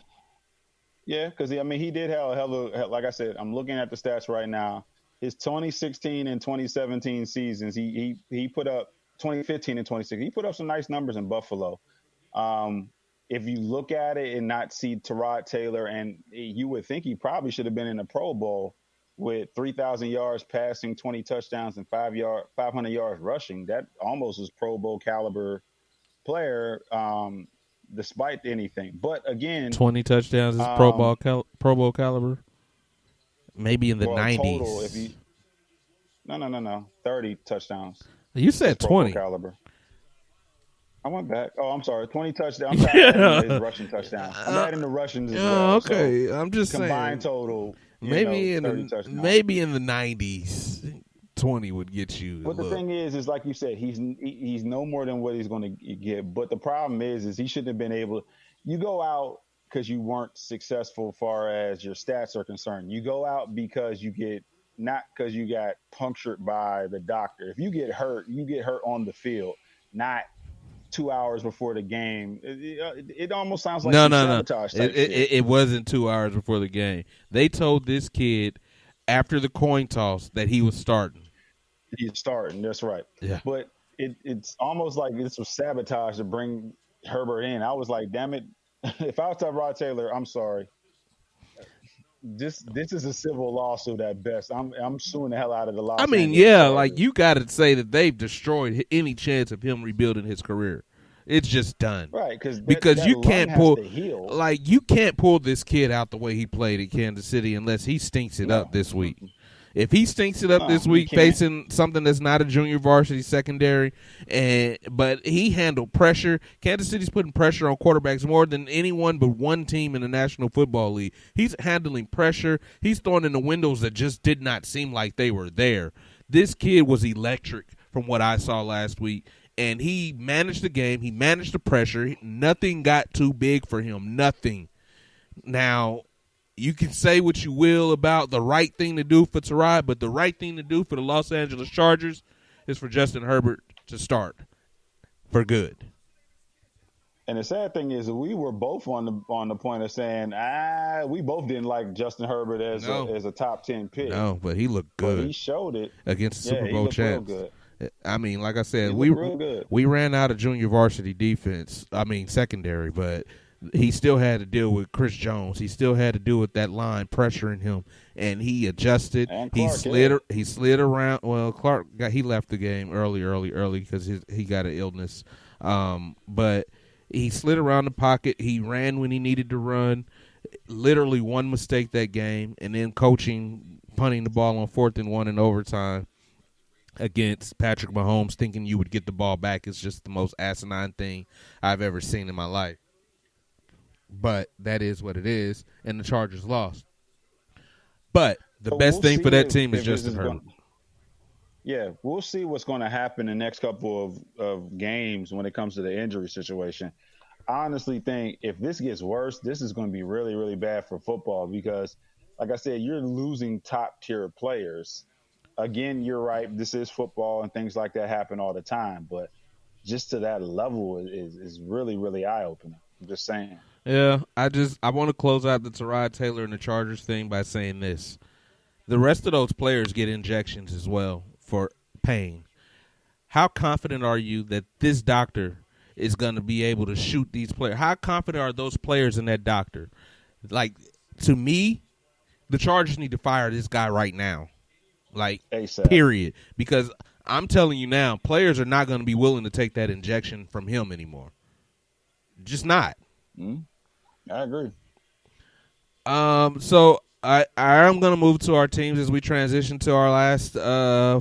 B: Because he did have a hell of, like I said, I'm looking at the stats right now. His 2016 and 2017 seasons, he put up 2015 and 2016. He put up some nice numbers in Buffalo. If you look at it and not see Tyrod Taylor, and you would think he probably should have been in the Pro Bowl with 3,000 yards passing, 20 touchdowns, and 500 yards rushing. That almost is Pro Bowl caliber player, despite anything. But again,
A: 20 touchdowns is Pro Bowl caliber. Maybe in the 90s.
B: Total, if you no, 30 touchdowns.
A: You said 20
B: caliber. I went back. Oh, I'm sorry. 20 touchdowns. I'm adding his rushing touchdowns. I'm adding the rushing as well.
A: Okay,
B: so
A: I'm just
B: combined
A: saying.
B: Total.
A: Maybe in the 90s, 20 would get you.
B: But the thing is like you said, he's no more than what he's going to get. But the problem is he shouldn't have been able. You go out because you weren't successful as far as your stats are concerned. You go out because not because you got punctured by the doctor. If you get hurt, you get hurt on the field, not 2 hours before the game. It almost sounds like sabotage.
A: It wasn't 2 hours before the game. They told this kid after the coin toss that he was starting.
B: He's starting. That's right.
A: Yeah.
B: But it's almost like this was sabotage to bring Herbert in. I was like, damn it. If I was Tyrod Taylor, I'm sorry. This is a civil lawsuit at best. I'm suing the hell out of the Los Angeles Chargers.
A: Like you got to say that they've destroyed any chance of him rebuilding his career. It's just done,
B: right?
A: Because you can't pull this kid out the way he played at Kansas City unless he stinks it up this week. If he stinks it up this week, facing something that's not a junior varsity secondary, but he handled pressure. Kansas City's putting pressure on quarterbacks more than anyone but one team in the National Football League. He's handling pressure. He's throwing in the windows that just did not seem like they were there. This kid was electric from what I saw last week, and he managed the game. He managed the pressure. Nothing got too big for him. Nothing. Now, you can say what you will about the right thing to do for Tyrod, but the right thing to do for the Los Angeles Chargers is for Justin Herbert to start for good.
B: And the sad thing is that we were both on the point of saying, we both didn't like Justin Herbert as a top 10 pick.
A: No, but he looked good.
B: But he showed it
A: against the Super Bowl champs. I mean, like I said,
B: we
A: ran out of junior varsity secondary, but he still had to deal with Chris Jones. He still had to deal with that line pressuring him, and he adjusted. He slid around. Well, Clark he left the game early because he got an illness. But he slid around the pocket. He ran when he needed to run. Literally one mistake that game, and then coaching punting the ball on 4th and 1 in overtime against Patrick Mahomes, thinking you would get the ball back is just the most asinine thing I've ever seen in my life. But that is what it is, and the Chargers lost. But the best thing for that team is Justin Herbert.
B: Yeah, we'll see what's going to happen in the next couple of games when it comes to the injury situation. I honestly think if this gets worse, this is going to be really, really bad for football because, like I said, you're losing top-tier players. Again, you're right. This is football, and things like that happen all the time. But just to that level is really, really eye-opening. I'm just saying.
A: Yeah, I want to close out the Tyrod Taylor and the Chargers thing by saying this. The rest of those players get injections as well for pain. How confident are you that this doctor is going to be able to shoot these players? How confident are those players in that doctor? Like, to me, the Chargers need to fire this guy right now. Like,
B: ASAP.
A: Period. Because I'm telling you now, players are not going to be willing to take that injection from him anymore. Just not.
B: Mm-hmm. I agree.
A: So I am going to move to our teams as we transition to our last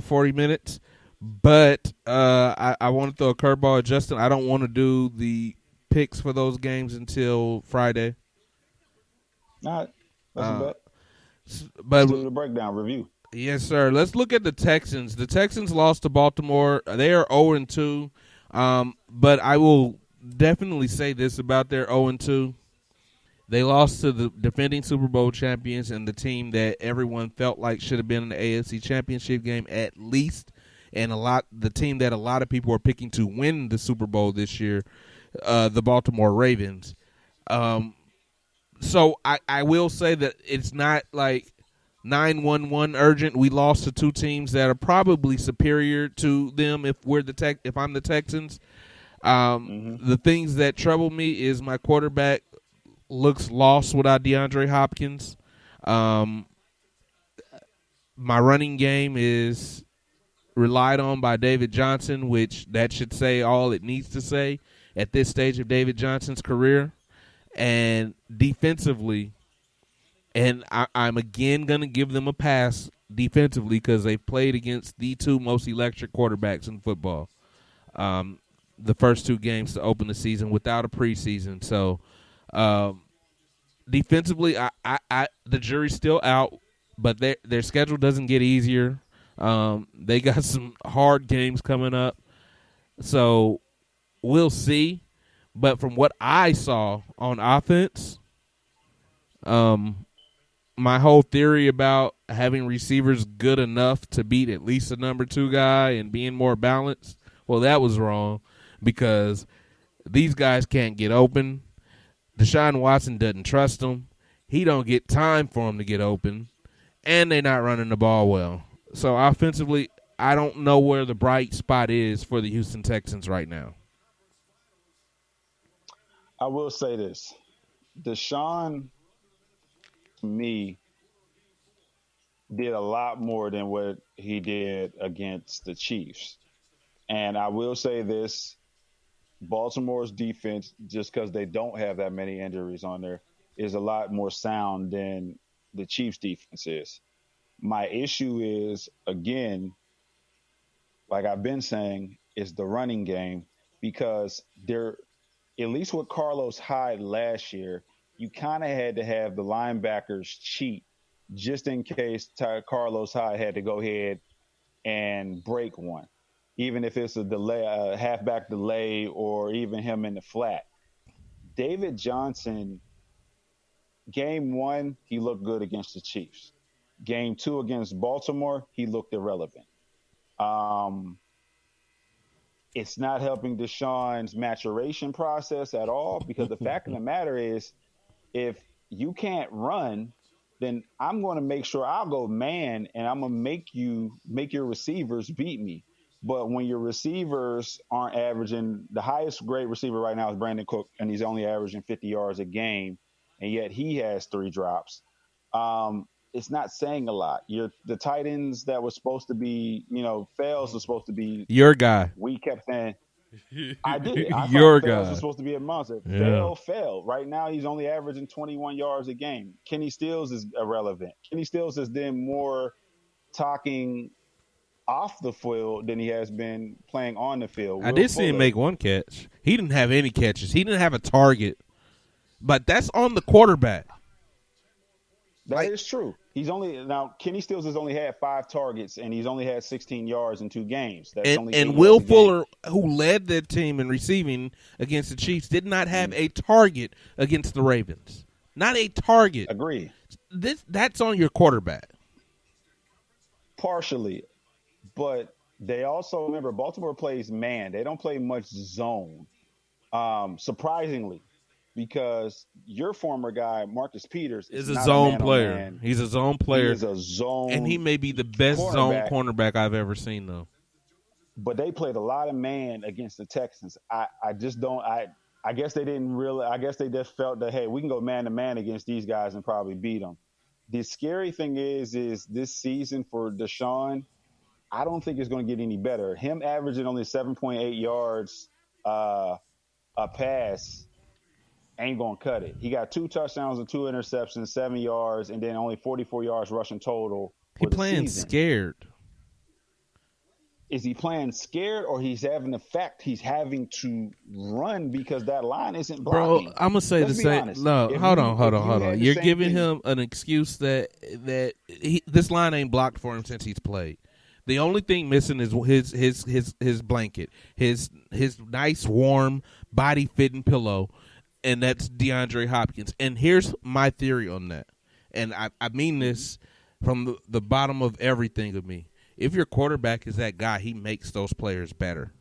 A: 40 minutes. But I want to throw a curveball at Justin. I don't want to do the picks for those games until Friday.
B: All right. But
A: let's
B: do the breakdown review.
A: Yes, sir. Let's look at the Texans. The Texans lost to Baltimore. They are 0-2. But I will definitely say this about their 0-2. They lost to the defending Super Bowl champions and the team that everyone felt like should have been in the AFC Championship game at least, and the team that a lot of people are picking to win the Super Bowl this year, the Baltimore Ravens. So I will say that it's not like 9-1-1 urgent. We lost to two teams that are probably superior to them if I'm the Texans. The things that trouble me is my quarterback looks lost without DeAndre Hopkins. My running game is relied on by David Johnson, which that should say all it needs to say at this stage of David Johnson's career. And defensively, and I'm again going to give them a pass defensively because they've played against the two most electric quarterbacks in football. The first two games to open the season without a preseason. So defensively, the jury's still out, but their schedule doesn't get easier. They got some hard games coming up. So we'll see. But from what I saw on offense, my whole theory about having receivers good enough to beat at least a number 2 guy and being more balanced, well, that was wrong because these guys can't get open. Deshaun Watson doesn't trust them. He don't get time for them to get open, and they're not running the ball well. So offensively, I don't know where the bright spot is for the Houston Texans right now.
B: I will say this. Deshaun, to me, did a lot more than what he did against the Chiefs. And I will say this, Baltimore's defense, just because they don't have that many injuries on there, is a lot more sound than the Chiefs' defense is. My issue is, again, like I've been saying, is the running game because they're, at least with Carlos Hyde last year, you kind of had to have the linebackers cheat just in case Carlos Hyde had to go ahead and break one, even if it's a delay, a halfback delay, or even him in the flat. David Johnson, game 1, he looked good against the Chiefs. Game 2 against Baltimore, he looked irrelevant. It's not helping Deshaun's maturation process at all because the fact of the matter is, if you can't run, then I'm going to make sure I'll go man and I'm going to make your receivers beat me. But when your receivers aren't averaging, the highest grade receiver right now is Brandon Cook, and he's only averaging 50 yards a game, and yet he has 3 drops. It's not saying a lot. The tight ends that was supposed to be, Fales was supposed to be
A: your guy.
B: We kept saying, I did. I
A: your
B: thought Fales
A: guy
B: was supposed to be a monster.
A: Yeah.
B: Fell. Right now, he's only averaging 21 yards a game. Kenny Stills is irrelevant. Kenny Stills has been more talking off the field than he has been playing on the field.
A: I did see him make one catch. He didn't have any catches. He didn't have a target. But that's on the quarterback.
B: That is true. Kenny Stills has only had 5 targets, and he's only had 16 yards in 2 games.
A: And Will Fuller, who led their team in receiving against the Chiefs, did not have a target against the Ravens. Not a target.
B: Agree.
A: That's on your quarterback.
B: Partially. But they also, remember, Baltimore plays man. They don't play much zone, surprisingly. Because your former guy, Marcus Peters,
A: is a zone player. He's a zone player.
B: He is a zone,
A: and he may be the best zone cornerback I've ever seen, though.
B: But they played a lot of man against the Texans. I just don't. I guess they didn't really. I guess they just felt that, hey, we can go man to man against these guys and probably beat them. The scary thing is this season for Deshaun, I don't think it's going to get any better. Him averaging only 7.8 yards a pass ain't going to cut it. He got 2 touchdowns and 2 interceptions, 7 yards, and then only 44 yards rushing total for the season.
A: He playing scared.
B: Is he playing scared, or he's having to run because that line isn't blocking?
A: Bro, I'm going to say the same. No, hold on. You're giving him an excuse that this line ain't blocked for him since he's played. The only thing missing is his blanket, his nice, warm, body-fitting pillow, and that's DeAndre Hopkins. And here's my theory on that. And I mean this from the bottom of everything of me. If your quarterback is that guy, he makes those players better.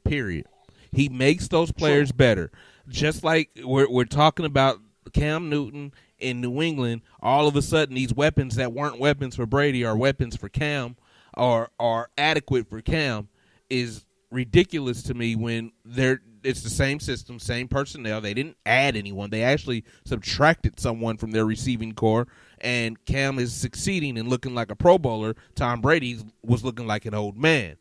A: Period. He makes those players better. Just like we're talking about Cam Newton in New England, all of a sudden these weapons that weren't weapons for Brady are weapons for Cam or are adequate for Cam is ridiculous to me when it's the same system, same personnel. They didn't add anyone. They actually subtracted someone from their receiving core, and Cam is succeeding and looking like a Pro Bowler. Tom Brady was looking like an old man.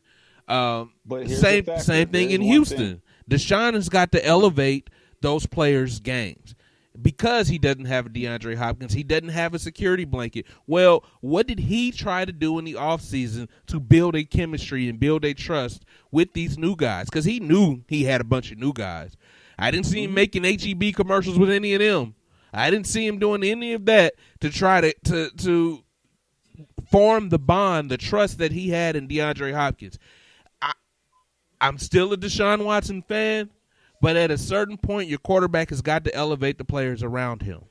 B: But
A: same thing in Houston. Deshaun has got to elevate those players' games. Because he doesn't have a DeAndre Hopkins, he doesn't have a security blanket. Well, what did he try to do in the offseason to build a chemistry and build a trust with these new guys? Because he knew he had a bunch of new guys. I didn't see him making HEB commercials with any of them. I didn't see him doing any of that to try to form the bond, the trust that he had in DeAndre Hopkins. I'm still a Deshaun Watson fan. But at a certain point, your quarterback has got to elevate the players around him.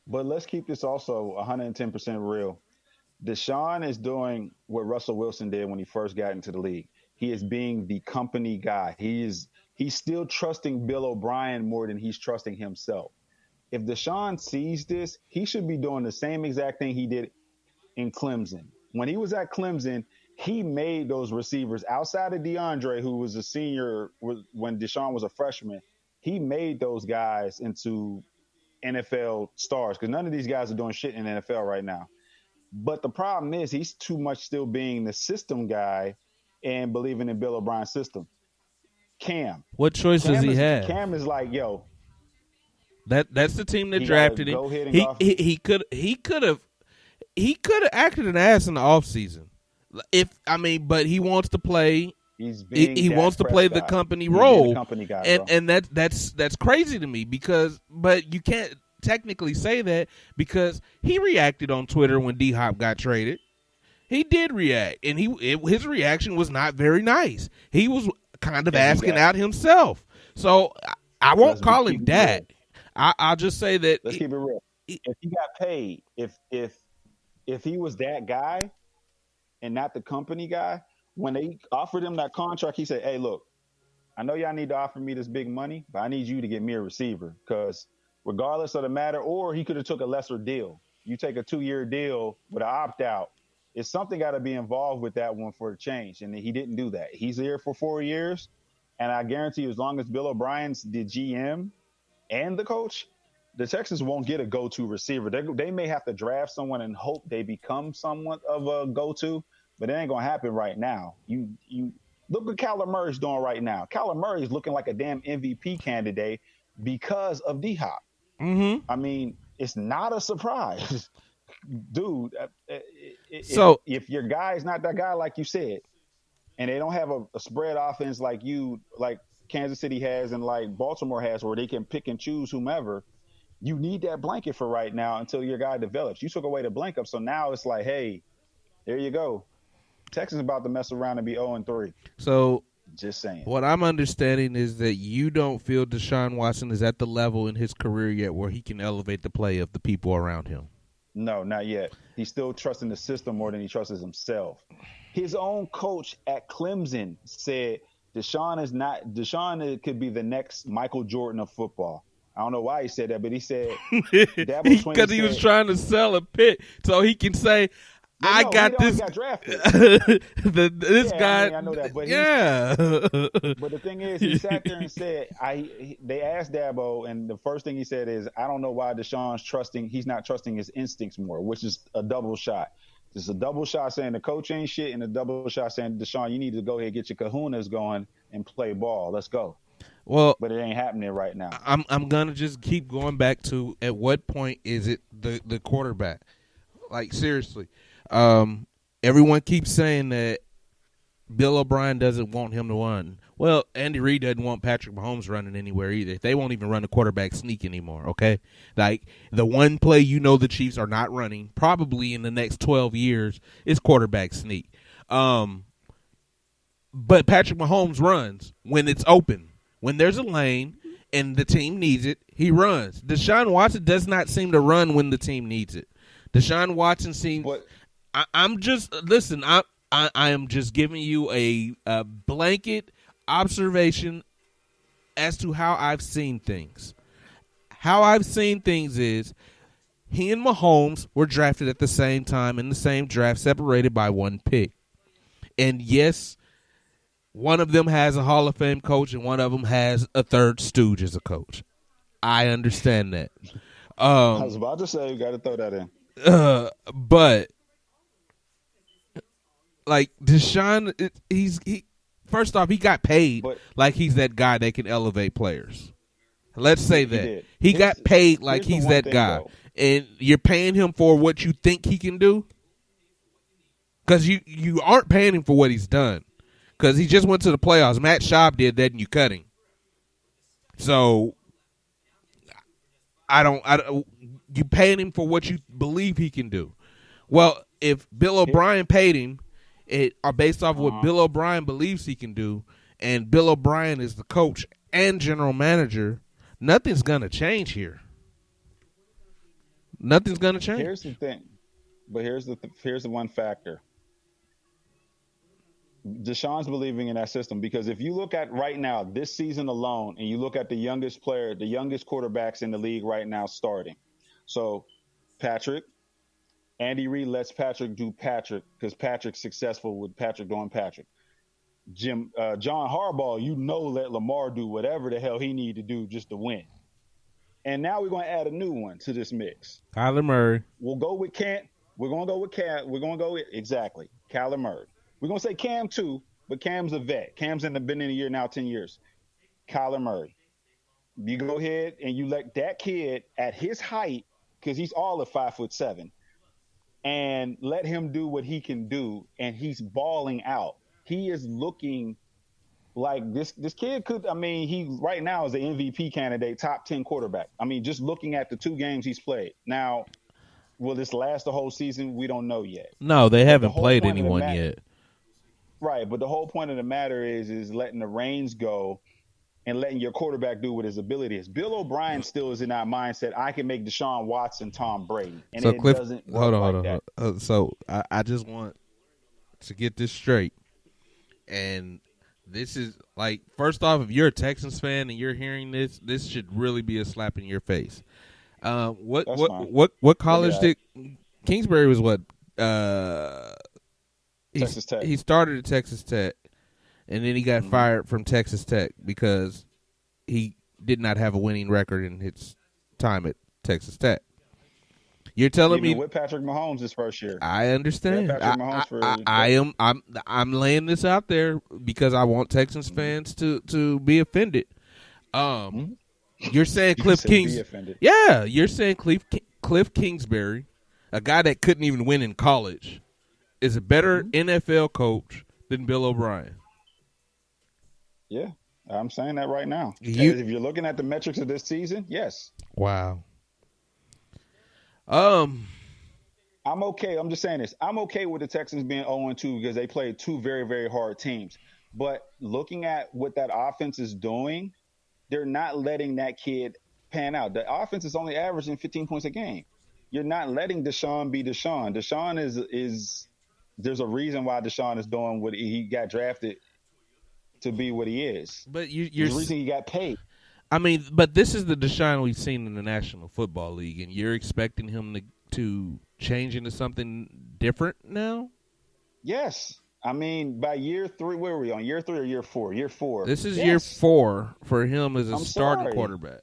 B: But let's keep this also 110% real. Deshaun is doing what Russell Wilson did when he first got into the league. He is being the company guy. He's still trusting Bill O'Brien more than he's trusting himself. If Deshaun sees this, he should be doing the same exact thing he did in Clemson. When he was at Clemson, he made those receivers outside of DeAndre, who was a senior when Deshaun was a freshman. He made those guys into NFL stars because none of these guys are doing shit in the NFL right now. But the problem is he's too much still being the system guy and believing in Bill O'Brien's system. Cam.
A: What choice does he have?
B: Cam is like, yo.
A: That's the team that drafted him. He could have acted an ass in the offseason. But he wants to play. He wants to play the company role, and that's crazy to me but you can't technically say that because he reacted on Twitter when D-Hop got traded. He did react, and his reaction was not very nice. He was kind of asking out himself. So I won't call him that. I'll just say that.
B: Let's keep it real. If he got paid, if he was that guy and not the company guy, when they offered him that contract, he said, hey, look, I know y'all need to offer me this big money, but I need you to get me a receiver because regardless of the matter, or he could have took a lesser deal. You take a 2-year deal with an opt-out. It's something got to be involved with that one for a change, and he didn't do that. He's here for 4 years, and I guarantee you as long as Bill O'Brien's the GM and the coach, the Texans won't get a go-to receiver. They may have to draft someone and hope they become somewhat of a go-to, but it ain't going to happen right now. You look what Kyler Murray's doing right now. Kyler Murray's looking like a damn MVP candidate because of D-Hop.
A: Mm-hmm.
B: I mean, it's not a surprise. Dude, if your guy's not that guy like you said, and they don't have a spread offense like Kansas City has and like Baltimore has where they can pick and choose whomever, you need that blanket for right now until your guy develops. You took away the blanket, so now it's like, hey, there you go. Texas about to mess around and be 0-3.
A: So,
B: just saying.
A: What I'm understanding is that you don't feel Deshaun Watson is at the level in his career yet where he can elevate the play of the people around him.
B: No, not yet. He's still trusting the system more than he trusts himself. His own coach at Clemson said Deshaun could be the next Michael Jordan of football. I don't know why he said that, but he said
A: because he was trying to sell a pick so he can say, I got
B: drafted.
A: this guy.
B: I know that, but but the thing is, he sat there and said, they asked Dabo, and the first thing he said is, I don't know why he's not trusting his instincts more, which is a double shot. It's a double shot saying the coach ain't shit, and a double shot saying, Deshaun, you need to go ahead and get your kahunas going and play ball. Let's go.
A: Well,
B: but it ain't happening right now.
A: I'm gonna just keep going back to at what point is it the quarterback? Like seriously, everyone keeps saying that Bill O'Brien doesn't want him to run. Well, Andy Reid doesn't want Patrick Mahomes running anywhere either. They won't even run the quarterback sneak anymore. Okay, like the one play the Chiefs are not running probably in the next 12 years is quarterback sneak. But Patrick Mahomes runs when it's open. When there's a lane and the team needs it, he runs. Deshaun Watson does not seem to run when the team needs it. Deshaun Watson seems. I am just giving you a blanket observation as to how I've seen things. How I've seen things is he and Mahomes were drafted at the same time in the same draft, separated by one pick. And yes, One of them has a Hall of Fame coach, and one of them has a third stooge as a coach. I understand that.
B: I was about to say, you got to throw that in.
A: But like Deshaun, first off, he got paid like he's that guy that can elevate players. Let's say that he got paid like he's that guy, and you're paying him for what you think he can do, because you aren't paying him for what he's done, because he just went to the playoffs. Matt Schaub did that, and you cut him. So I don't. You paying him for what you believe he can do. Well, if Bill O'Brien paid him, are based off of what Bill O'Brien believes he can do, and Bill O'Brien is the coach and general manager, nothing's gonna change here. Nothing's gonna change.
B: Here's the thing, but here's the one factor. Deshaun's believing in that system, because if you look at right now this season alone, and you look at the youngest quarterbacks in the league right now starting. So Patrick, Andy Reid lets Patrick do Patrick because Patrick's successful with Patrick doing Patrick. John Harbaugh, let Lamar do whatever the hell he need to do just to win. And now we're going to add a new one to this mix.
A: Kyler Murray.
B: We'll go with Cam. We're going to go with Cam. We're going to go with, exactly, Kyler Murray. We're going to say Cam too, but Cam's a vet. Cam's been in the year now 10 years. Kyler Murray. You go ahead and you let that kid at his height, because he's all of 5'7", and let him do what he can do, and he's balling out. He is looking like this kid could, he right now is an MVP candidate, top 10 quarterback. Just looking at the 2 games he's played. Now, will this last the whole season? We don't know yet.
A: No, they haven't played anyone yet.
B: Right, but the whole point of the matter is letting the reins go and letting your quarterback do what his ability is. Bill O'Brien still is in that mindset, I can make Deshaun Watson Tom Brady. And so Cliff, doesn't work hold on.
A: So I just want to get this straight. And this is, like, first off, if you're a Texans fan and you're hearing this should really be a slap in your face. What college did Kingsbury was what?
B: Texas Tech.
A: He started at Texas Tech, and then he got fired from Texas Tech because he did not have a winning record in his time at Texas Tech. You're telling me
B: with Patrick Mahomes his first year.
A: I understand. I'm laying this out there because I want Texans fans to be offended. You're saying Cliff you're saying Cliff Kingsbury, a guy that couldn't even win in college, is a better NFL coach than Bill O'Brien.
B: Yeah, I'm saying that right now. If you're looking at the metrics of this season, yes.
A: Wow.
B: I'm okay. I'm just saying this. I'm okay with the Texans being 0-2 because they played 2 very, very hard teams. But looking at what that offense is doing, they're not letting that kid pan out. The offense is only averaging 15 points a game. You're not letting Deshaun be Deshaun. Deshaun is there's a reason why Deshaun is doing what he got drafted to be what he is.
A: But
B: there's a reason he got paid.
A: But this is the Deshaun we've seen in the National Football League, and you're expecting him to change into something different now?
B: Yes. By year 3, where are we on? Year 3 or year 4? Year 4.
A: This is year 4 for him as a starting quarterback.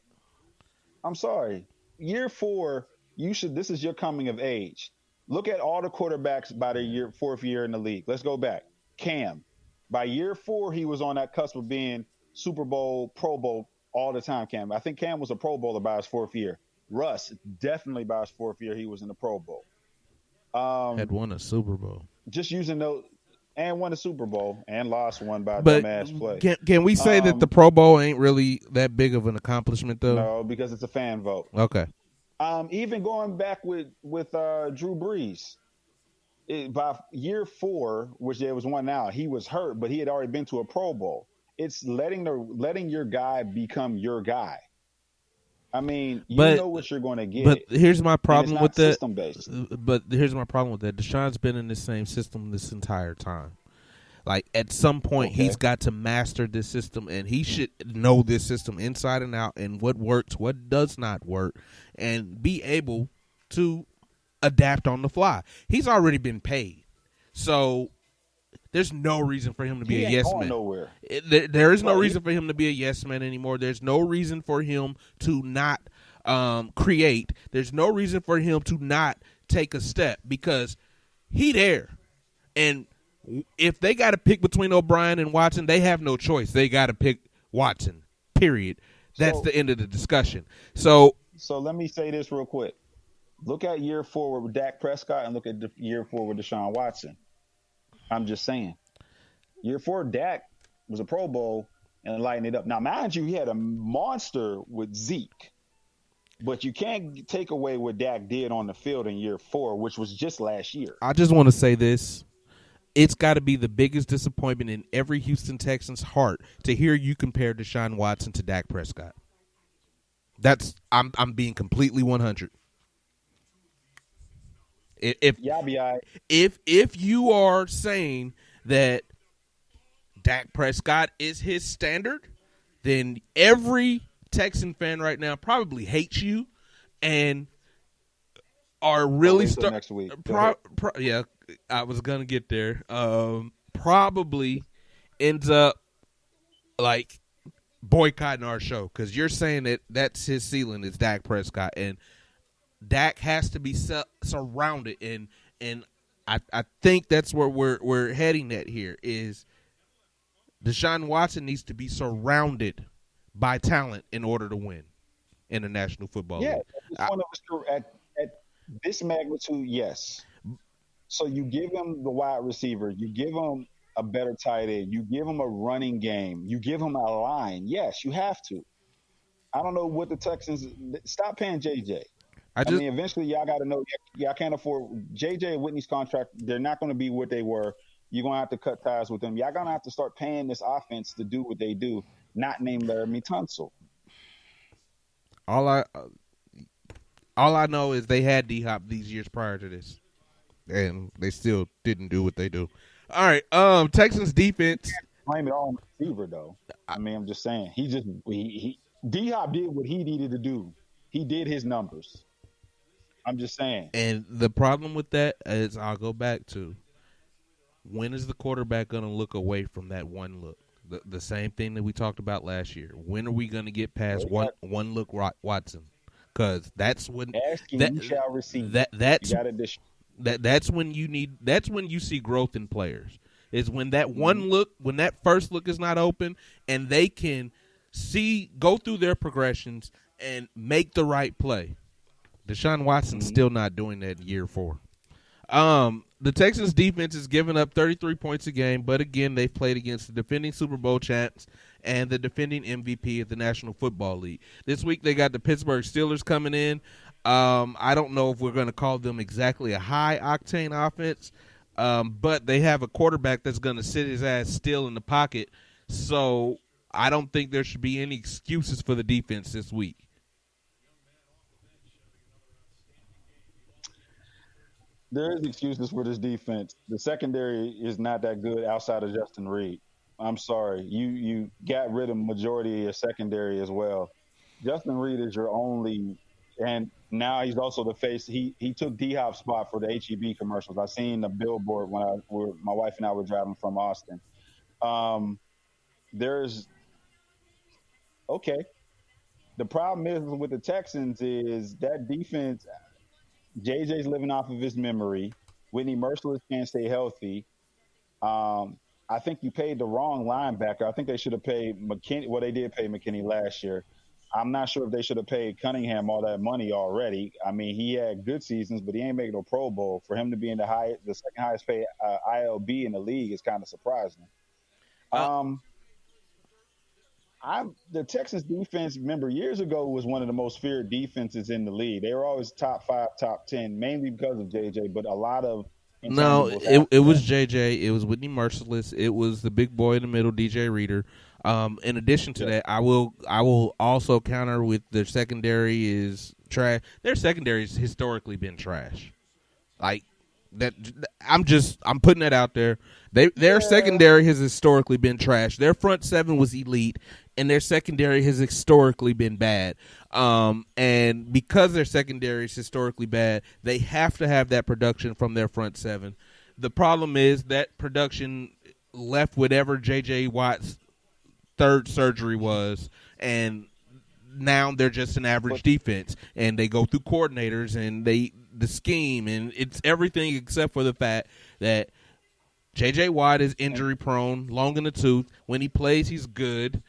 B: I'm sorry. Year 4, this is your coming of age. Look at all the quarterbacks by their 4th year in the league. Let's go back. Cam. By year 4, he was on that cusp of being Super Bowl, Pro Bowl all the time, Cam. I think Cam was a Pro Bowler by his 4th year. Russ, definitely by his 4th year, he was in the Pro Bowl.
A: Had won a Super Bowl.
B: Just using those, and won a Super Bowl, and lost one by a dumbass play.
A: Can we say that the Pro Bowl ain't really that big of an accomplishment, though?
B: No, because it's a fan vote.
A: Okay.
B: Even going back with Drew Brees, by year 4, which there was one now, he was hurt, but he had already been to a Pro Bowl. It's letting your guy become your guy. You know what you're going to get.
A: But here's my problem with that.
B: System-based.
A: But here's my problem with that. Deshaun's been in the same system this entire time. Like, at some point, he's got to master this system, and he should know this system inside and out, and what works, what does not work, and be able to adapt on the fly. He's already been paid. So There's no reason for him to be
B: He
A: a
B: ain't
A: yes
B: going
A: man.
B: nowhere.
A: There is no reason for him to be a yes man anymore. There's no reason for him to not create. There's no reason for him to not take a step because he there. And if they got to pick between O'Brien and Watson, they have no choice. They got to pick Watson, period. That's the end of the discussion. So
B: let me say this real quick. Look at year 4 with Dak Prescott and look at year 4 with Deshaun Watson. I'm just saying. Year 4, Dak was a Pro Bowl and lighting it up. Now, mind you, he had a monster with Zeke. But you can't take away what Dak did on the field in year 4, which was just last year.
A: I just want to say this. It's got to be the biggest disappointment in every Houston Texans heart to hear you compare Deshaun Watson to Dak Prescott. I'm being completely 100. If you are saying that Dak Prescott is his standard, then every Texan fan right now probably hates you and are really
B: next week.
A: Yeah, I was gonna get there. Probably ends up like boycotting our show because you're saying that that's his ceiling is Dak Prescott, and Dak has to be surrounded, and I think that's where we're heading at here is Deshaun Watson needs to be surrounded by talent in order to win in the National Football League.
B: Yeah, at this magnitude, yes. So you give him the wide receiver, you give him a better tight end, you give him a running game, you give him a line. Yes, you have to. I don't know what the Texans stop paying JJ. I mean, eventually y'all got to know y'all can't afford JJ and Whitney's contract. They're not going to be what they were. You're going to have to cut ties with them. Y'all going to have to start paying this offense to do what they do, not name Laramie Tunsil.
A: All I know is they had D-Hop these years prior to this, and they still didn't do what they do. All right, Texans defense.
B: Blame it all on the receiver, though. I mean, I'm just saying. D-Hop did what he needed to do. He did his numbers. I'm just saying.
A: And the problem with that is I'll go back to when is the quarterback going to look away from that one look? The same thing that we talked about last year. When are we going to get past one look Watson? Because that's when
B: you shall receive.
A: That's when you need. That's when you see growth in players. Is when that one look, when that first look is not open, and they can go through their progressions and make the right play. Deshaun Watson's still not doing that in year 4. The Texans defense is giving up 33 points a game, but again, they've played against the defending Super Bowl champs and the defending MVP of the National Football League. This week they got the Pittsburgh Steelers coming in. I don't know if we're going to call them exactly a high-octane offense, but they have a quarterback that's going to sit his ass still in the pocket, so I don't think there should be any excuses for the defense this week.
B: There is excuses for this defense. The secondary is not that good outside of Justin Reed. I'm sorry. You got rid of majority of your secondary as well. Justin Reed is your only – and now he's also the face. He took D-Hop's spot for the HEB commercials. I seen the billboard when my wife and I were driving from Austin. Okay. The problem is with the Texans is that defense – JJ's living off of his memory. Whitney Merciless can't stay healthy. I think you paid the wrong linebacker. I think they should have paid McKinney. Well, they did pay McKinney last year. I'm not sure if they should have paid Cunningham all that money already. I mean, he had good seasons, but he ain't making no Pro Bowl. For him to be in the second highest paid ILB in the league is kind of surprising. The Texans defense, remember, years ago was one of the most feared defenses in the league. They were always top 5, top 10, mainly because of JJ, but a lot of
A: no, it was JJ. It was Whitney Merciless. It was the big boy in the middle, DJ Reader. In addition to that, I will also counter with their secondary is trash. Their secondary has historically been trash. Like that, I'm putting that out there. Their secondary has historically been trash. Their front seven was elite, and their secondary has historically been bad. And because their secondary is historically bad, they have to have that production from their front seven. The problem is that production left whatever J.J. Watt's third surgery was, and now they're just an average
B: But
A: defense, and they go through coordinators and the scheme, and it's everything except for the fact that J.J. Watt is injury prone, long in the tooth. When he plays, he's good.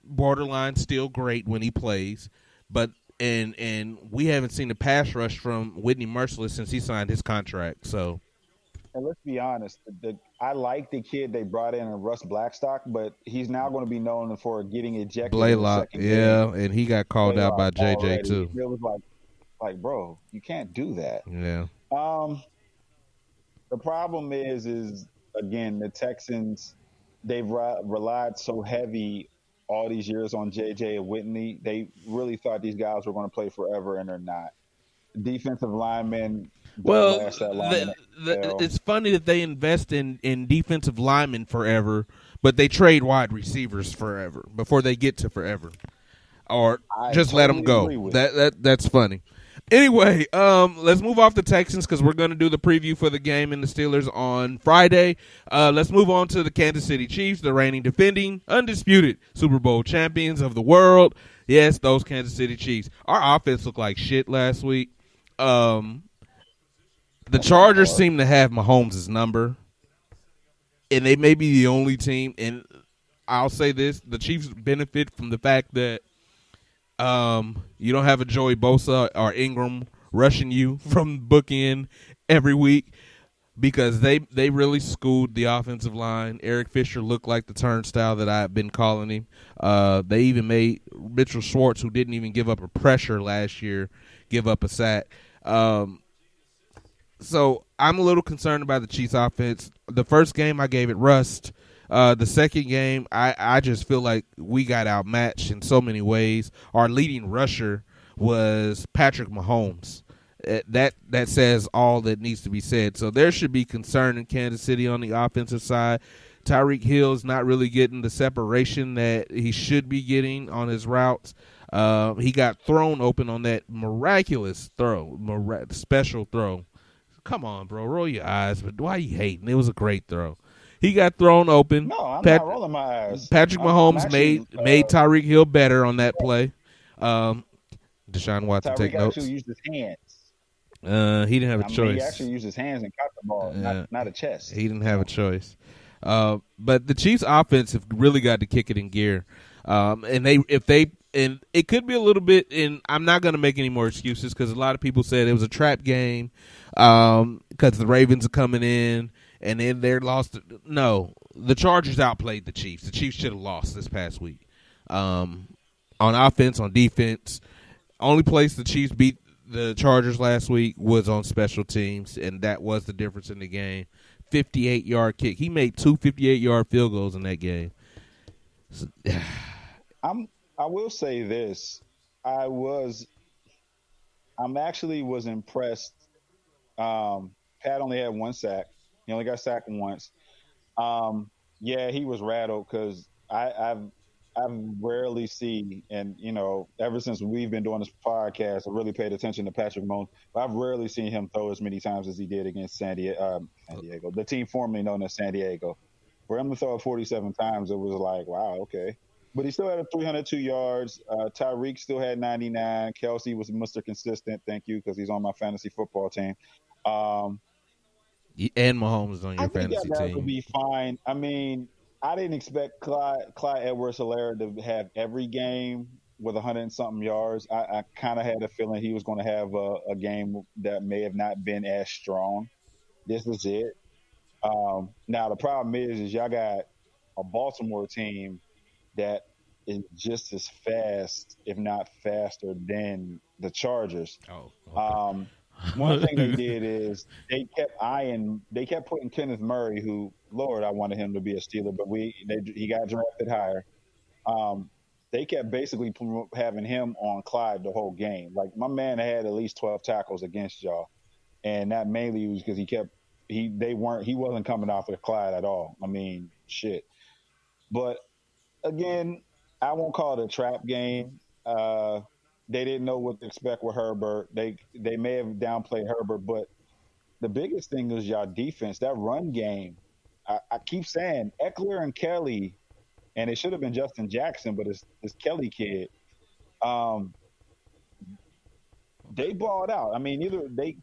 A: Borderline still great when he plays, but and we haven't seen a pass rush from Whitney Merciless since he signed his contract. So
B: and let's be honest, I like the kid they brought in Russ Blackstock, but he's now going to be known for getting ejected in the
A: Blaylock,
B: second game.
A: yeah, and he got called out
B: Blaylock
A: by J.J.
B: already.
A: too.
B: It was like, bro, you can't do that.
A: Yeah.
B: The problem is again the Texans. They've relied so heavy all these years on JJ and Whitney. They really thought these guys were going to play forever, and they're not. Defensive linemen don't
A: Well,
B: last that long. In the NFL.
A: it's funny that they invest in defensive linemen forever, but they trade wide receivers forever before they get to forever, or just let them go. That's funny. Anyway, let's move off the Texans because we're going to do the preview for the game in the Steelers on Friday. Let's move on to the Kansas City Chiefs, the reigning, defending, undisputed Super Bowl champions of the world. Yes, those Kansas City Chiefs. Our offense looked like shit last week. The Chargers seem to have Mahomes' number, and they may be the only team. And I'll say this: the Chiefs benefit from the fact that you don't have a Joey Bosa or Ingram rushing you from bookend every week because they really schooled the offensive line. Eric Fisher looked like the turnstile that I've been calling him. They even made Mitchell Schwartz, who didn't even give up a pressure last year, give up a sack. So I'm a little concerned about the Chiefs offense. The first game I gave it rust. The second game, I just feel like we got outmatched in so many ways. Our leading rusher was Patrick Mahomes. That says all that needs to be said. So there should be concern in Kansas City on the offensive side. Tyreek Hill's not really getting the separation that he should be getting on his routes. He got thrown open on that miraculous throw, special throw. Come on, bro, roll your eyes. But why are you hating? It was a great throw. He got thrown open.
B: No, I'm not rolling my eyes.
A: Patrick Mahomes made Tyreek Hill better on that play. Deshaun Watson,
B: Tyreek
A: take notes.
B: actually used his hands.
A: He didn't have a choice.
B: He actually used his hands and caught the ball, not a chest.
A: He didn't have a choice. But the Chiefs' offense have really got to kick it in gear. And it could be a little bit. And I'm not going to make any more excuses because a lot of people said it was a trap game because the Ravens are coming in. And then they're lost. No, the Chargers outplayed the Chiefs. The Chiefs should have lost this past week. On offense, on defense. Only place the Chiefs beat the Chargers last week was on special teams, and that was the difference in the game. 58-yard kick. He made two 58-yard field goals in that game. So,
B: I will say this. I actually was impressed. Pat only had one sack. He only got sacked once. Yeah, he was rattled because I've rarely seen, and ever since we've been doing this podcast, I really paid attention to Patrick Mahomes. But I've rarely seen him throw as many times as he did against San Diego, the team formerly known as San Diego. For him to throw it 47 times, it was like, wow, okay. But he still had 302 yards. Tyreek still had 99. Kelsey was Mr. Consistent. Thank you, because he's on my fantasy football team.
A: And Mahomes is on your fantasy
B: that
A: team.
B: Would be fine. I mean, I didn't expect Clyde Edwards-Helaire to have every game with 100 and something yards. I kind of had a feeling he was going to have a game that may have not been as strong. This was it. Now the problem is y'all got a Baltimore team that is just as fast, if not faster, than the Chargers.
A: Oh. Okay.
B: One thing they did is they kept putting Kenneth Murray, who, Lord, I wanted him to be a Steeler, but he got drafted higher. They kept basically having him on Clyde the whole game. Like, my man had at least 12 tackles against y'all, and that mainly was because he wasn't coming off of Clyde at all. I mean, shit. But again, I won't call it a trap game. They didn't know what to expect with Herbert. They may have downplayed Herbert, but the biggest thing is y'all defense. That run game I keep saying Eckler and Kelly, and it should have been Justin Jackson, but it's Kelly kid. Um, they balled out. I mean, either they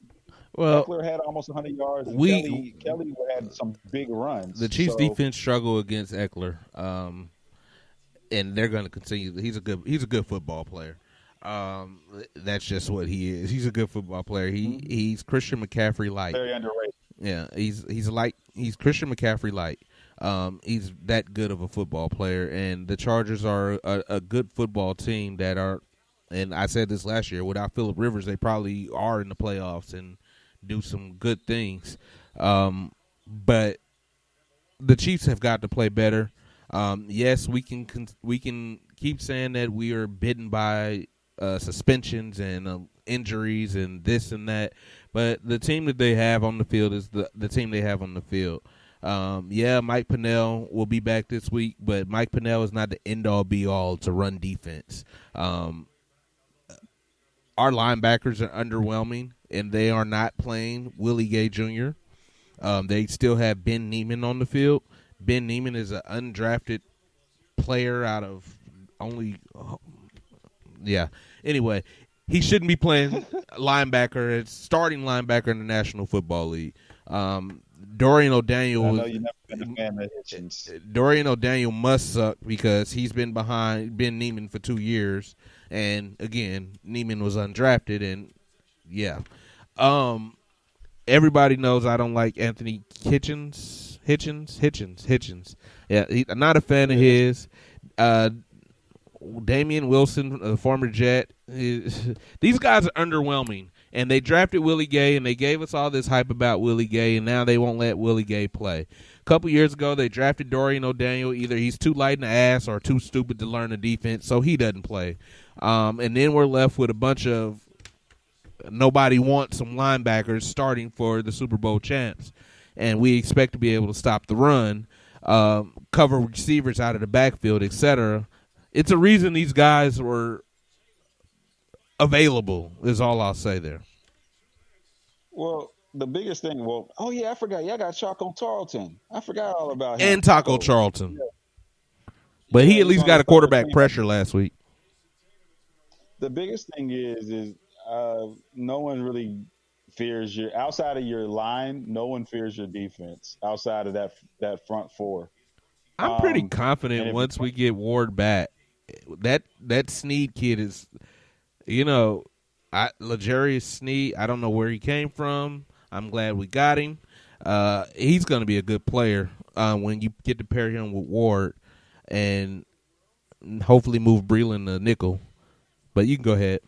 A: Well,
B: Eckler had almost 100 yards, and
A: we
B: Kelly had some big
A: the
B: runs.
A: Chiefs
B: So
A: defense struggle against Eckler, and they're going to continue. He's a good football player. That's just what he is. He's a good football player. He's Christian McCaffrey light.
B: very underrated.
A: Yeah, he's Christian McCaffrey light. He's that good of a football player, and the Chargers are a good football team that are. And I said this last year. Without Phillip Rivers, they probably are in the playoffs and do some good things. But the Chiefs have got to play better. Yes, we can keep saying that we are bitten by suspensions and injuries and this and that, but the team that they have on the field is the team they have on the field. Mike Pennell will be back this week, but Mike Pennell is not the end-all be-all to run defense. Our linebackers are underwhelming, and they are not playing Willie Gay Jr. They still have Ben Neiman on the field. Ben Neiman is an undrafted player out of only Anyway, he shouldn't be playing linebacker. It's starting linebacker in the National Football League. Dorian O'Daniel.
B: I know you've never been a fan of Hitchens.
A: Dorian O'Daniel must suck because he's been behind Ben Neiman for 2 years, and again, Neiman was undrafted, and everybody knows I don't like Anthony Hitchens. Yeah, I'm not a fan of his. Damian Wilson, the former Jet. These guys are underwhelming. And they drafted Willie Gay, and they gave us all this hype about Willie Gay, and now they won't let Willie Gay play. A couple years ago, they drafted Dorian O'Daniel. Either he's too light in the ass or too stupid to learn the defense, so he doesn't play. And then we're left with a bunch of nobody wants some linebackers starting for the Super Bowl champs. And we expect to be able to stop the run, cover receivers out of the backfield, etc. It's a reason these guys were available, is all I'll say there.
B: Well, the biggest thing, I forgot. Y'all got Choco Tarleton. I forgot all about him.
A: And Taco Charlton. Yeah. But he at least got a quarterback pressure last week.
B: The biggest thing is no one really fears outside of your line, no one fears your defense outside of that front four.
A: I'm pretty confident once we get Ward back. That Snead kid is, L'Jarius Snead, I don't know where he came from. I'm glad we got him. He's going to be a good player when you get to pair him with Ward and hopefully move Breland to nickel. But you can go ahead.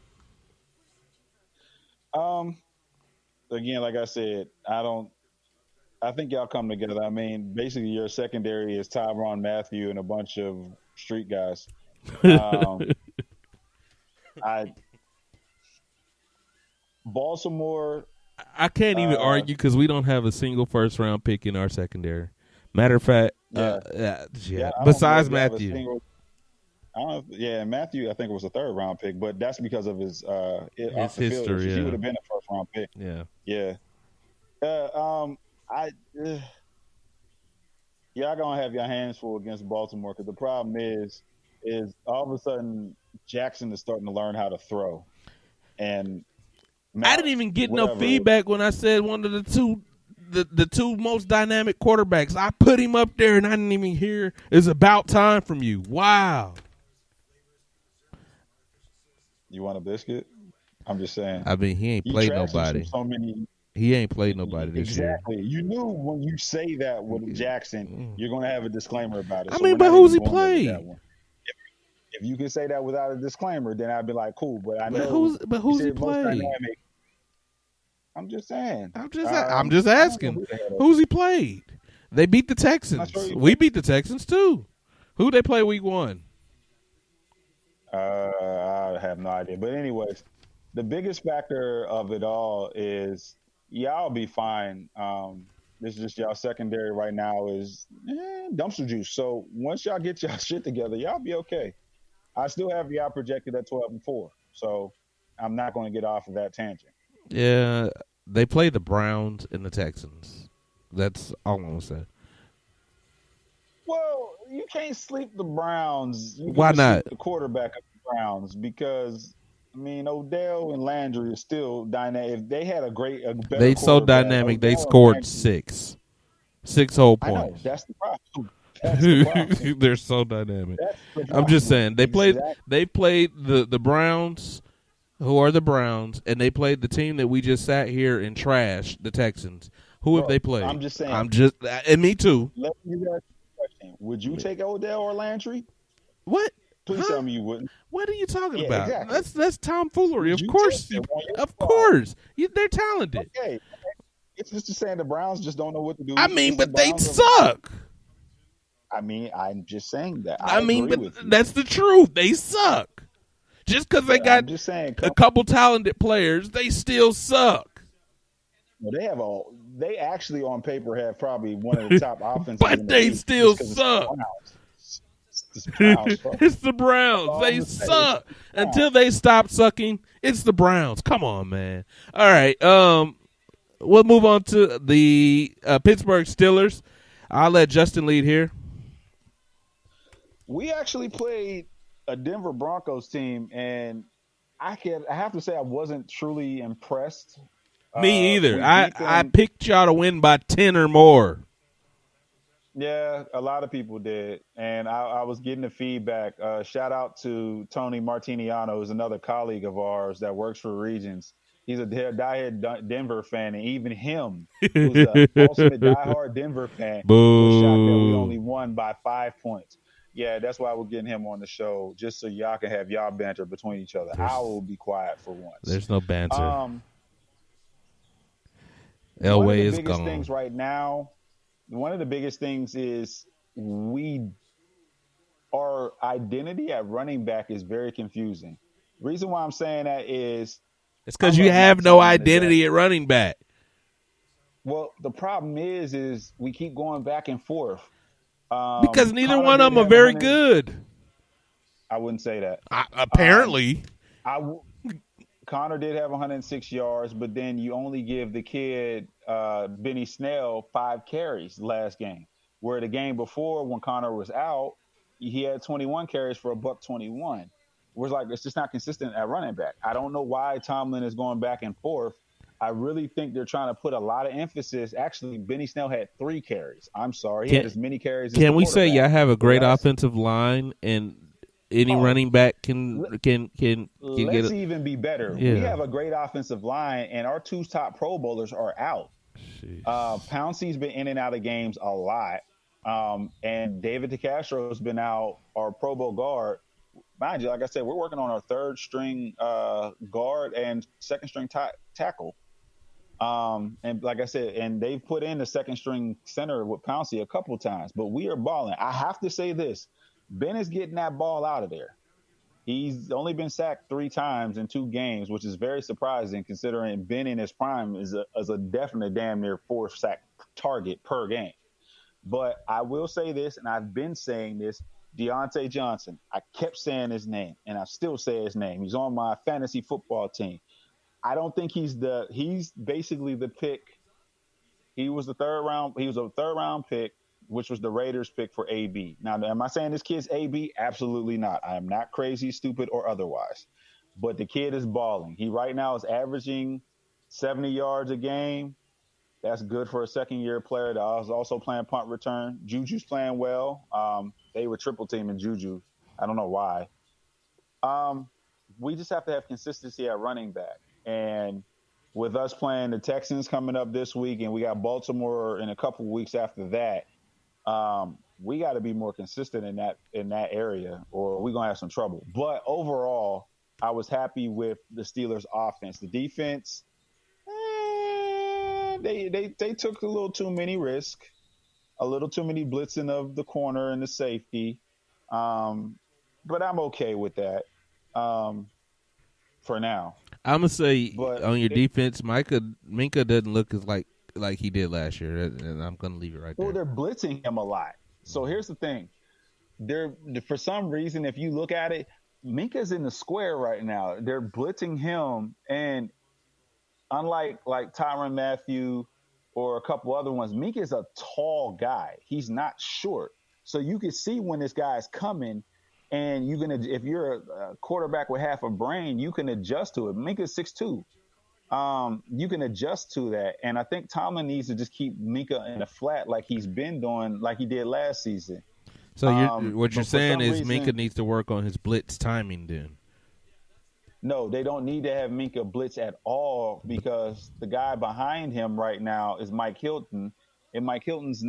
B: Again, like I said, I think y'all come together. I mean, basically your secondary is Tyrann Mathieu and a bunch of street guys. Baltimore.
A: I can't even argue because we don't have a single first-round pick in our secondary. Matter of fact, besides Mathieu.
B: Mathieu, I think it was a third-round pick, but that's because of his
A: history.
B: He would have been a first-round pick.
A: Yeah.
B: Y'all gonna have your hands full against Baltimore because the problem is all of a sudden Jackson is starting to learn how to throw, and
A: I didn't even get no feedback when I said one of the two most dynamic quarterbacks. I put him up there, and I didn't even hear "It's about time" from you. Wow.
B: You want a biscuit? I'm just saying.
A: I mean, he ain't played nobody. He ain't played nobody this year.
B: Exactly. You knew when you say that with Jackson, you're going to have a disclaimer about it.
A: I mean, but who's he played?
B: If you can say that without a disclaimer, then I'd be like, cool. But I know.
A: Who's he played?
B: I'm just saying.
A: I'm just asking. Who's he played? They beat the Texans. We beat the Texans too. Who they play week 1?
B: I have no idea. But anyways, the biggest factor of it all is y'all be fine. This is just y'all secondary right now is dumpster juice. So once y'all get y'all shit together, y'all be okay. I still have y'all projected at 12-4. So I'm not going to get off of that tangent.
A: Yeah, they play the Browns and the Texans. That's all I'm going to say.
B: Well, you can't sleep the Browns. You can
A: Why
B: just
A: not?
B: sleep the quarterback of the Browns because I mean Odell and Landry is still dynamic. If they had a better
A: They so
B: quarterback,
A: dynamic. They
B: Odell and
A: scored
B: Landry.
A: six whole
B: I know
A: points.
B: that's the problem. That's the problem.
A: They're so dynamic.
B: That's the
A: I'm just
B: problem.
A: saying
B: Exactly.
A: they played the Browns, who are the Browns, and they played the team that we just sat here and trashed, the Texans. Who have
B: Bro,
A: they played?
B: I'm just saying.
A: I'm just and me too.
B: Let me ask you a question. Would you take Odell or Landry?
A: What?
B: Please
A: Huh?
B: tell me you wouldn't.
A: What are you talking
B: Yeah,
A: about?
B: exactly.
A: That's tomfoolery.
B: Would
A: Of
B: you take
A: course,
B: them on your
A: of
B: squad?
A: course, they're talented.
B: Okay. It's just saying the Browns just don't know what to do.
A: I mean,
B: It's the
A: but they
B: Browns of
A: suck.
B: I mean, I'm just saying that.
A: I
B: I
A: mean,
B: agree
A: but
B: with you.
A: that's the truth. They suck. Just because they
B: But
A: got
B: I'm just saying,
A: a couple talented players, they still suck.
B: they actually on paper have probably one of the top offenses in
A: But
B: the
A: they
B: league
A: still
B: just because it's the
A: suck.
B: Browns. It's the Browns, bro.
A: It's the Browns.
B: All I'm
A: They
B: gonna say is
A: suck.
B: it's the
A: Until
B: Browns.
A: they stop sucking, it's the Browns. Come on, man. All right. We'll move on to the Pittsburgh Steelers. I'll let Justin lead here.
B: We actually played a Denver Broncos team, and I have to say I wasn't truly impressed.
A: Me either.
B: We beat
A: I
B: them.
A: picked y'all to win by 10 or more.
B: Yeah, a lot of people did, and I was getting the feedback. Shout out to Tony Martiniano, who's another colleague of ours that works for Regions. He's a diehard Denver fan, and even him, who's the ultimate diehard Denver fan, was shocked that we only
A: Boo.
B: won by 5 points. Yeah, that's why we're getting him on the show, just so y'all can have y'all banter between each other. I will be quiet for once.
A: There's no banter.
B: One of
A: Elway
B: the
A: is
B: biggest
A: gone.
B: things right now, one of the biggest things is our identity at running back is very confusing. Reason why I'm saying that is
A: It's
B: I
A: because you
B: love Mike
A: have no
B: Tomlin to death.
A: identity at running back.
B: Well, the problem is we keep going back and forth.
A: Because neither
B: Connor
A: one of
B: did
A: them are
B: have
A: very
B: 100.
A: good.
B: I wouldn't say that.
A: Apparently.
B: Connor did have 106 yards, but then you only give the kid Benny Snell 5 carries last game. Where the game before, when Connor was out, he had 21 carries for a $121. Whereas like it's just not consistent at running back. I don't know why Tomlin is going back and forth. I really think they're trying to put a lot of emphasis. Actually, Benny Snell had 3 carries. I'm sorry, he had as many carries as the
A: Can we say
B: quarterback.
A: y'all have a great
B: Let's-
A: offensive line and any running back can get
B: Let's
A: it?
B: even be better.
A: Yeah.
B: We have a great offensive line, and our 2 top Pro Bowlers are out. Pouncey's been in and out of games a lot, and David DeCastro has been out, our Pro Bowl guard. Mind you, like I said, we're working on our 3rd string guard and 2nd string tackle. And like I said, and they've put in the 2nd string center with Pouncey a couple times, but we are balling. I have to say this. Ben is getting that ball out of there. He's only been sacked 3 times in 2 games, which is very surprising considering Ben in his prime is a definite damn near 4 sack target per game. But I will say this, and I've been saying this, Deontay Johnson. I kept saying his name, and I still say his name. He's on my fantasy football team. I don't think he's basically the pick. He was a 3rd round pick, which was the Raiders pick for AB. Now, am I saying this kid's AB? Absolutely not. I am not crazy, stupid, or otherwise. But the kid is balling. He right now is averaging 70 yards a game. That's good for a 2nd-year player that is also playing punt return. Juju's playing well. They were triple teaming Juju. I don't know why. We just have to have consistency at running back. And with us playing the Texans coming up this week, and we got Baltimore in a couple weeks after that, we got to be more consistent in that area, or we're gonna have some trouble. But overall, I was happy with the Steelers' offense. The defense, they took a little too many risks, a little too many blitzing of the corner and the safety. But I'm okay with that for now.
A: I'm gonna say on your defense, Minka doesn't look as like he did last year, and I'm gonna leave it right there.
B: Well, they're blitzing him a lot. So here's the thing: for some reason, if you look at it, Minka's in the square right now. They're blitzing him, and unlike like Tyrann Mathieu or a couple other ones, Minka's a tall guy. He's not short. So you can see when this guy's coming, and if you're a quarterback with half a brain, you can adjust to it. Minka's 6'2". You can adjust to that. And I think Tomlin needs to just keep Minka in the flat like he's been doing, like he did last season.
A: So what you're saying is Minka needs to work on his blitz timing then.
B: No, they don't need to have Minka blitz at all because the guy behind him right now is Mike Hilton, and Mike Hilton's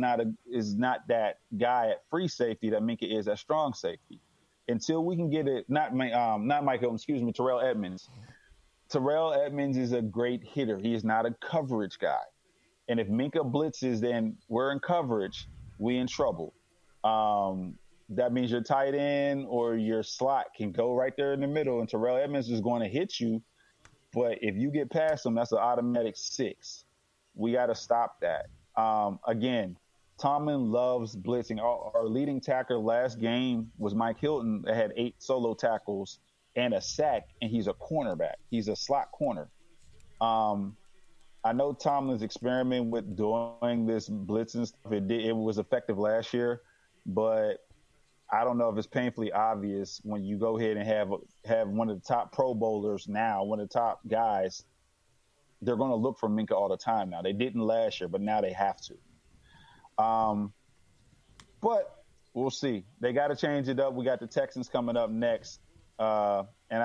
B: is not that guy at free safety that Minka is at strong safety. Until we can get it, not Mike Hilton, excuse me, Terrell Edmonds. Terrell Edmonds is a great hitter. He is not a coverage guy, and if Minka blitzes, then we're in coverage. We in trouble. That means your tight end or your slot can go right there in the middle, and Terrell Edmonds is going to hit you. But if you get past him, that's an automatic 6. We got to stop that. Again, Tomlin loves blitzing. Our leading tackler last game was Mike Hilton that had 8 solo tackles and a sack, and he's a cornerback. He's a slot corner. I know Tomlin's experiment with doing this blitzing stuff. It was effective last year, but I don't know if it's painfully obvious when you go ahead and have one of the top Pro Bowlers now, one of the top guys. They're going to look for Minka all the time now. They didn't last year, but now they have to. But we'll see. They got to change it up. We got the Texans coming up next. And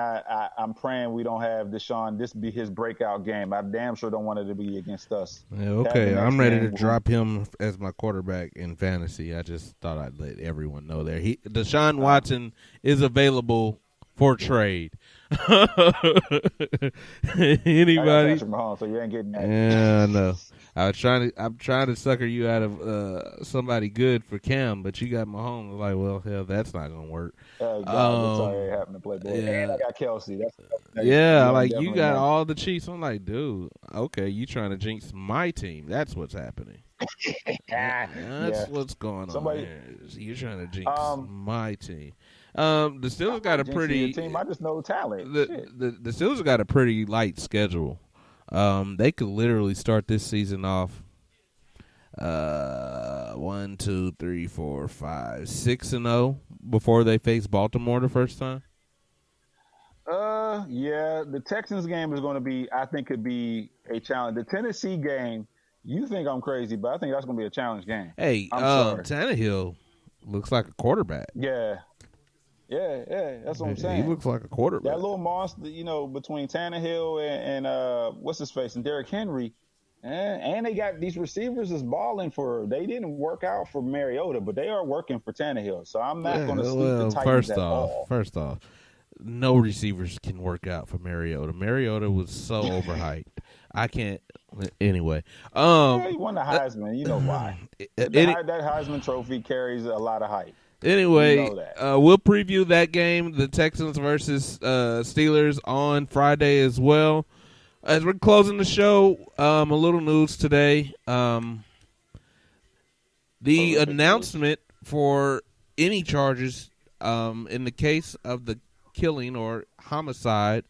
B: I'm praying we don't have Deshaun. This be his breakout game. I damn sure don't want it to be against us.
A: Yeah, okay, I'm ready to drop him as my quarterback in fantasy. I just thought I'd let everyone know there. Deshaun Watson is available for trade. Anybody?
B: Mahomes, so you ain't getting that.
A: Yeah, no. I'm trying to sucker you out of somebody good for Cam, but you got Mahomes. Like, well, hell, that's not gonna work.
B: Sorry, it happened to play boy.
A: Yeah.
B: And I got Kelsey.
A: Like you got all the Chiefs. I'm like, dude, okay, you trying to jinx my team? That's what's happening. That's what's going on. Here. You're trying to jinx my team. The Steelers got a pretty
B: team. I just know talent.
A: The Steelers got a pretty light schedule. They could literally start this season off 1, 2, 3, 4, 5, 6-0 before they face Baltimore the first time.
B: Yeah, the Texans game is going to be, I think, could be a challenge. The Tennessee game, you think I'm crazy, but I think that's going to be a challenge game.
A: Hey, Tannehill looks like a quarterback.
B: Yeah, that's what I'm saying.
A: He looks like a quarterback.
B: That little monster, between Tannehill and what's his face and Derrick Henry, and they got these receivers is balling for. They didn't work out for Mariota, but they are working for Tannehill. So I'm not going to sleep the Titans at all.
A: First off, no receivers can work out for Mariota. Mariota was so overhyped. I can't. Anyway,
B: he won the Heisman. You know why? That Heisman Trophy carries a lot of hype.
A: Anyway, we'll preview that game, the Texans versus Steelers, on Friday as well. As we're closing the show, a little news today. The announcement for any charges in the case of the killing or homicide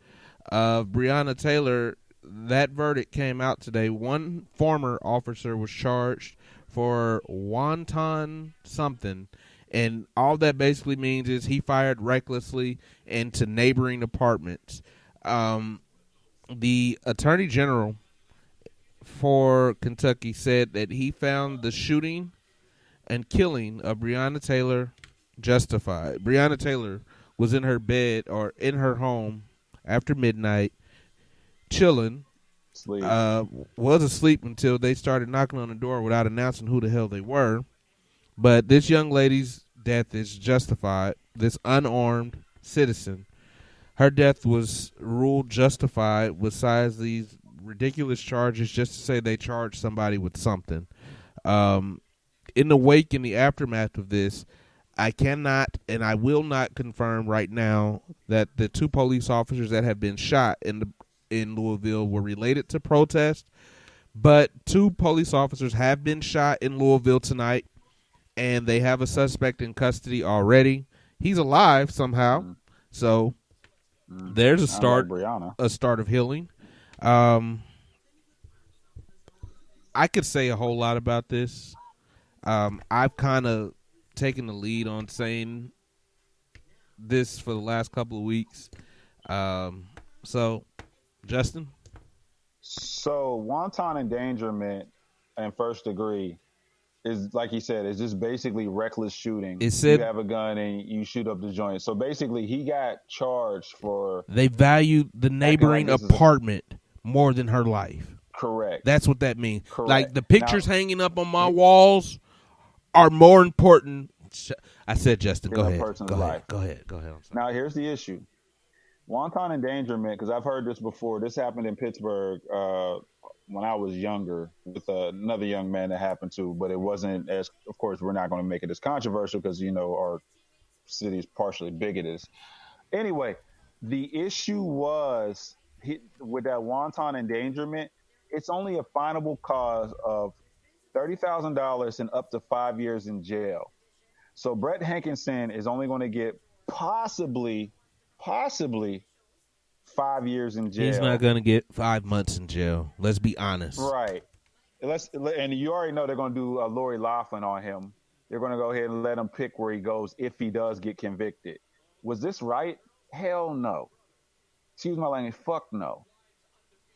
A: of Breonna Taylor, that verdict came out today. One former officer was charged for wanton something. And all that basically means is he fired recklessly into neighboring apartments. The Attorney General for Kentucky said that he found the shooting and killing of Breonna Taylor justified. Breonna Taylor was in her bed or in her home after midnight, chilling. Was asleep until they started knocking on the door without announcing who the hell they were. But this young lady's death is justified. This unarmed citizen, her death was ruled justified besides these ridiculous charges just to say they charged somebody with something. In the wake, in the aftermath of this, I cannot and I will not confirm right now that the 2 police officers that have been shot in Louisville were related to protest, but 2 police officers have been shot in Louisville tonight, and they have a suspect in custody already. He's alive somehow, so there's a start of healing. I could say a whole lot about this. I've kind of taking the lead on saying this for the last couple of weeks. So, Justin?
B: So, wanton endangerment and first degree is, like he said, is just basically reckless shooting.
A: It said
B: you have a gun and you shoot up the joint. So basically, he got charged for.
A: They valued the neighboring apartment more than her life.
B: Correct.
A: That's what that means.
B: Correct.
A: Like the pictures hanging up on my walls are more important. I said, Justin, go ahead. Go ahead.
B: Now, here's the issue. Wanton endangerment, because I've heard this before. This happened in Pittsburgh when I was younger with another young man that happened to, but it wasn't as, of course, we're not going to make it as controversial because, our city is partially bigoted. Anyway, the issue was with that wanton endangerment, it's only a finable cause of $30,000 and up to 5 years in jail. So Brett Hankinson is only going to get possibly 5 years in jail.
A: He's not going to get 5 months in jail. Let's be honest.
B: Right. And you already know they're going to do Lori Loughlin on him. They're going to go ahead and let him pick where he goes if he does get convicted. Was this right? Hell no. Excuse my language. Fuck no.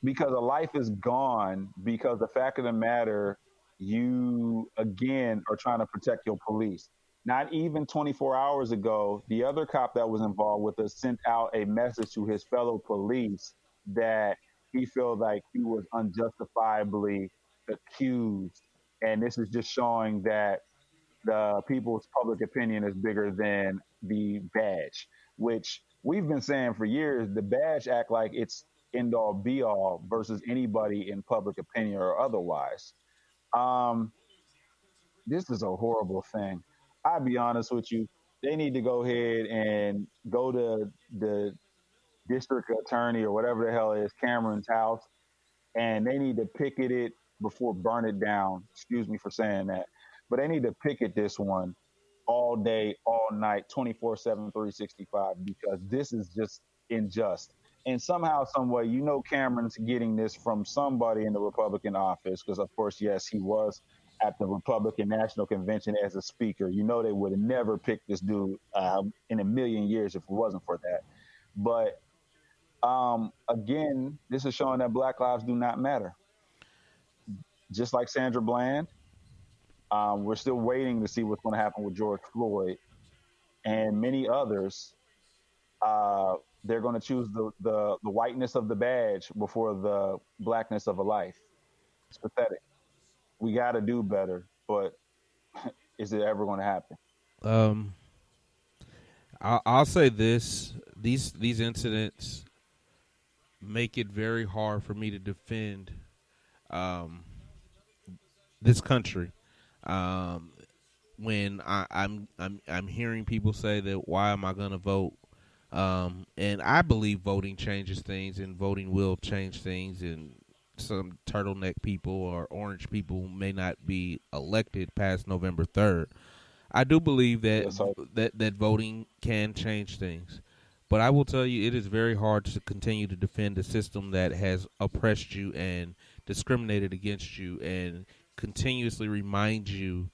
B: Because a life is gone because the fact of the matter, you, again, are trying to protect your police. Not even 24 hours ago, the other cop that was involved with us sent out a message to his fellow police that he feels like he was unjustifiably accused. And this is just showing that the people's public opinion is bigger than the badge, which we've been saying for years. The badge act like it's end-all, be-all versus anybody in public opinion or otherwise. This is a horrible thing. I'll be honest with you. They need to go ahead and go to the district attorney or whatever the hell it is, Cameron's house, and they need to picket it before burn it down. Excuse me for saying that. But they need to picket this one all day, all night, 24/7, 365, because this is just unjust. And somehow, some way, Cameron's getting this from somebody in the Republican office, because, of course, yes, he was at the Republican National Convention as a speaker. They would have never picked this dude in a million years if it wasn't for that. But again, this is showing that Black lives do not matter. Just like Sandra Bland, we're still waiting to see what's going to happen with George Floyd and many others. They're going to choose the whiteness of the badge before the blackness of a life. It's pathetic. We got to do better, but is it ever going to happen?
A: I'll say this: these incidents make it very hard for me to defend this country. When I'm hearing people say that, why am I going to vote? And I believe voting changes things, and voting will change things, and some turtleneck people or orange people may not be elected past November 3rd. I do believe that that voting can change things. But I will tell you, it is very hard to continue to defend a system that has oppressed you and discriminated against you and continuously reminds you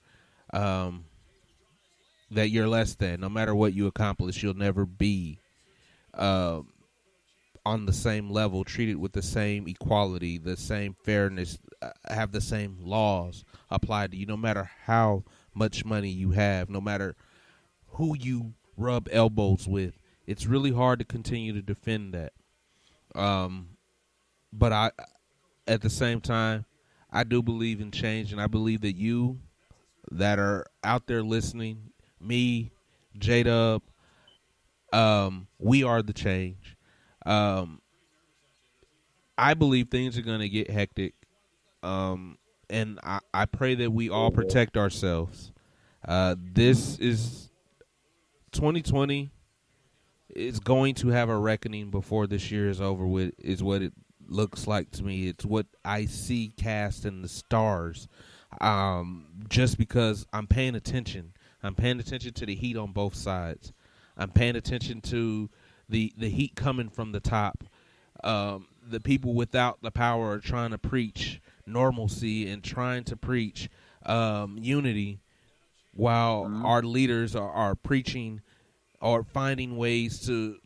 A: that you're less than. No matter what you accomplish, you'll never be on the same level, treated with the same equality, the same fairness, have the same laws applied to you, no matter how much money you have, no matter who you rub elbows with. It's really hard to continue to defend that. But at the same time, I do believe in change, and I believe that you that are out there listening, me, J-Dub, we are the change. I believe things are going to get hectic, and I pray that we all protect ourselves. This is 2020 is going to have a reckoning before this year is over with, is what it looks like to me. It's what I see cast in the stars, just because I'm paying attention. I'm paying attention to the heat on both sides. I'm paying attention to the heat coming from the top. The people without the power are trying to preach normalcy and trying to preach unity, while
B: Mm-hmm.
A: our leaders are preaching or finding ways to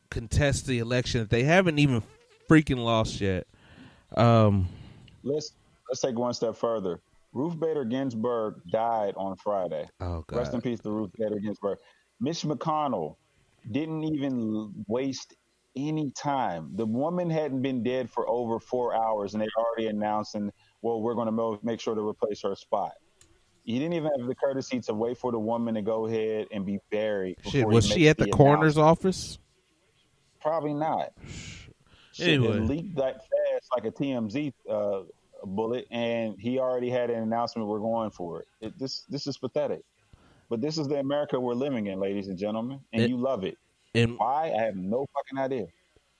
A: contest the election that they haven't even freaking lost yet. Um,
B: Let's let's take one step further. Ruth Bader Ginsburg died on Friday.
A: oh
B: Rest in
A: God,
B: peace to Ruth Bader Ginsburg. Mitch McConnell didn't even waste any time. The woman hadn't been dead for over 4 hours, and they already announcing, well, we're going to make sure to replace her spot. He didn't even have the courtesy to wait for the woman to go ahead and be buried
A: shit,
B: before he
A: was she
B: makes
A: at the
B: the
A: coroner's
B: announcement.
A: office?
B: Probably not. Shit had
A: Anyway,
B: leaked that fast like a TMZ bullet, and he already had an announcement. We're going for it. This is pathetic. But this is the America we're living in, ladies and gentlemen, and
A: it,
B: you love it.
A: and
B: Why? I have no fucking idea.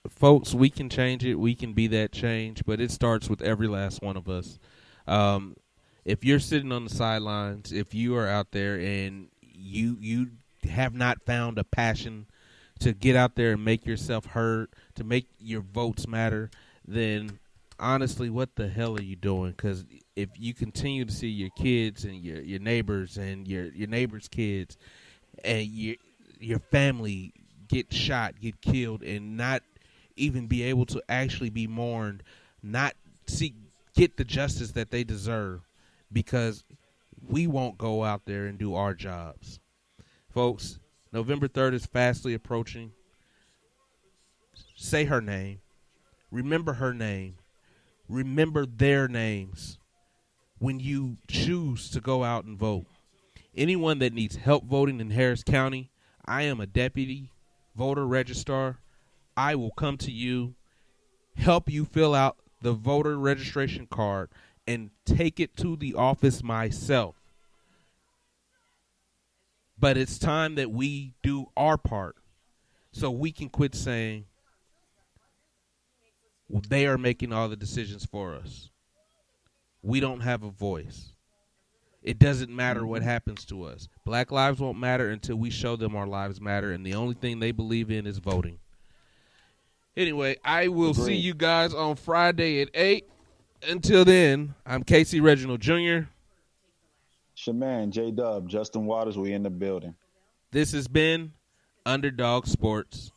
A: folks, we can change it. We can be that change, but it starts with every last one of us. Um, if you're sitting on the sidelines, if you are out there and you have not found a passion to get out there and make yourself heard, to make your votes matter, then honestly, what the hell are you doing? Because if you continue to see your kids and your neighbors and your neighbors' kids and your family get shot, get killed, and not even be able to actually be mourned, not get the justice that they deserve, because we won't go out there and do our jobs. Folks, November 3rd is fastly approaching. Say her name. Remember her name. Remember their names when you choose to go out and vote. Anyone that needs help voting in Harris County, I am a deputy voter registrar. I will come to you, help you fill out the voter registration card, and take it to the office myself. But it's time that we do our part so we can quit saying, well, they are making all the decisions for us. We don't have a voice. It doesn't matter what happens to us. Black lives won't matter until we show them our lives matter, and the only thing they believe in is voting. Anyway, I will see you guys on Friday at 8. Until then, I'm Casey Reginald Jr.
B: It's your man, J-Dub, Justin Waters, we in the building.
A: This has been UnderDawg Sportz.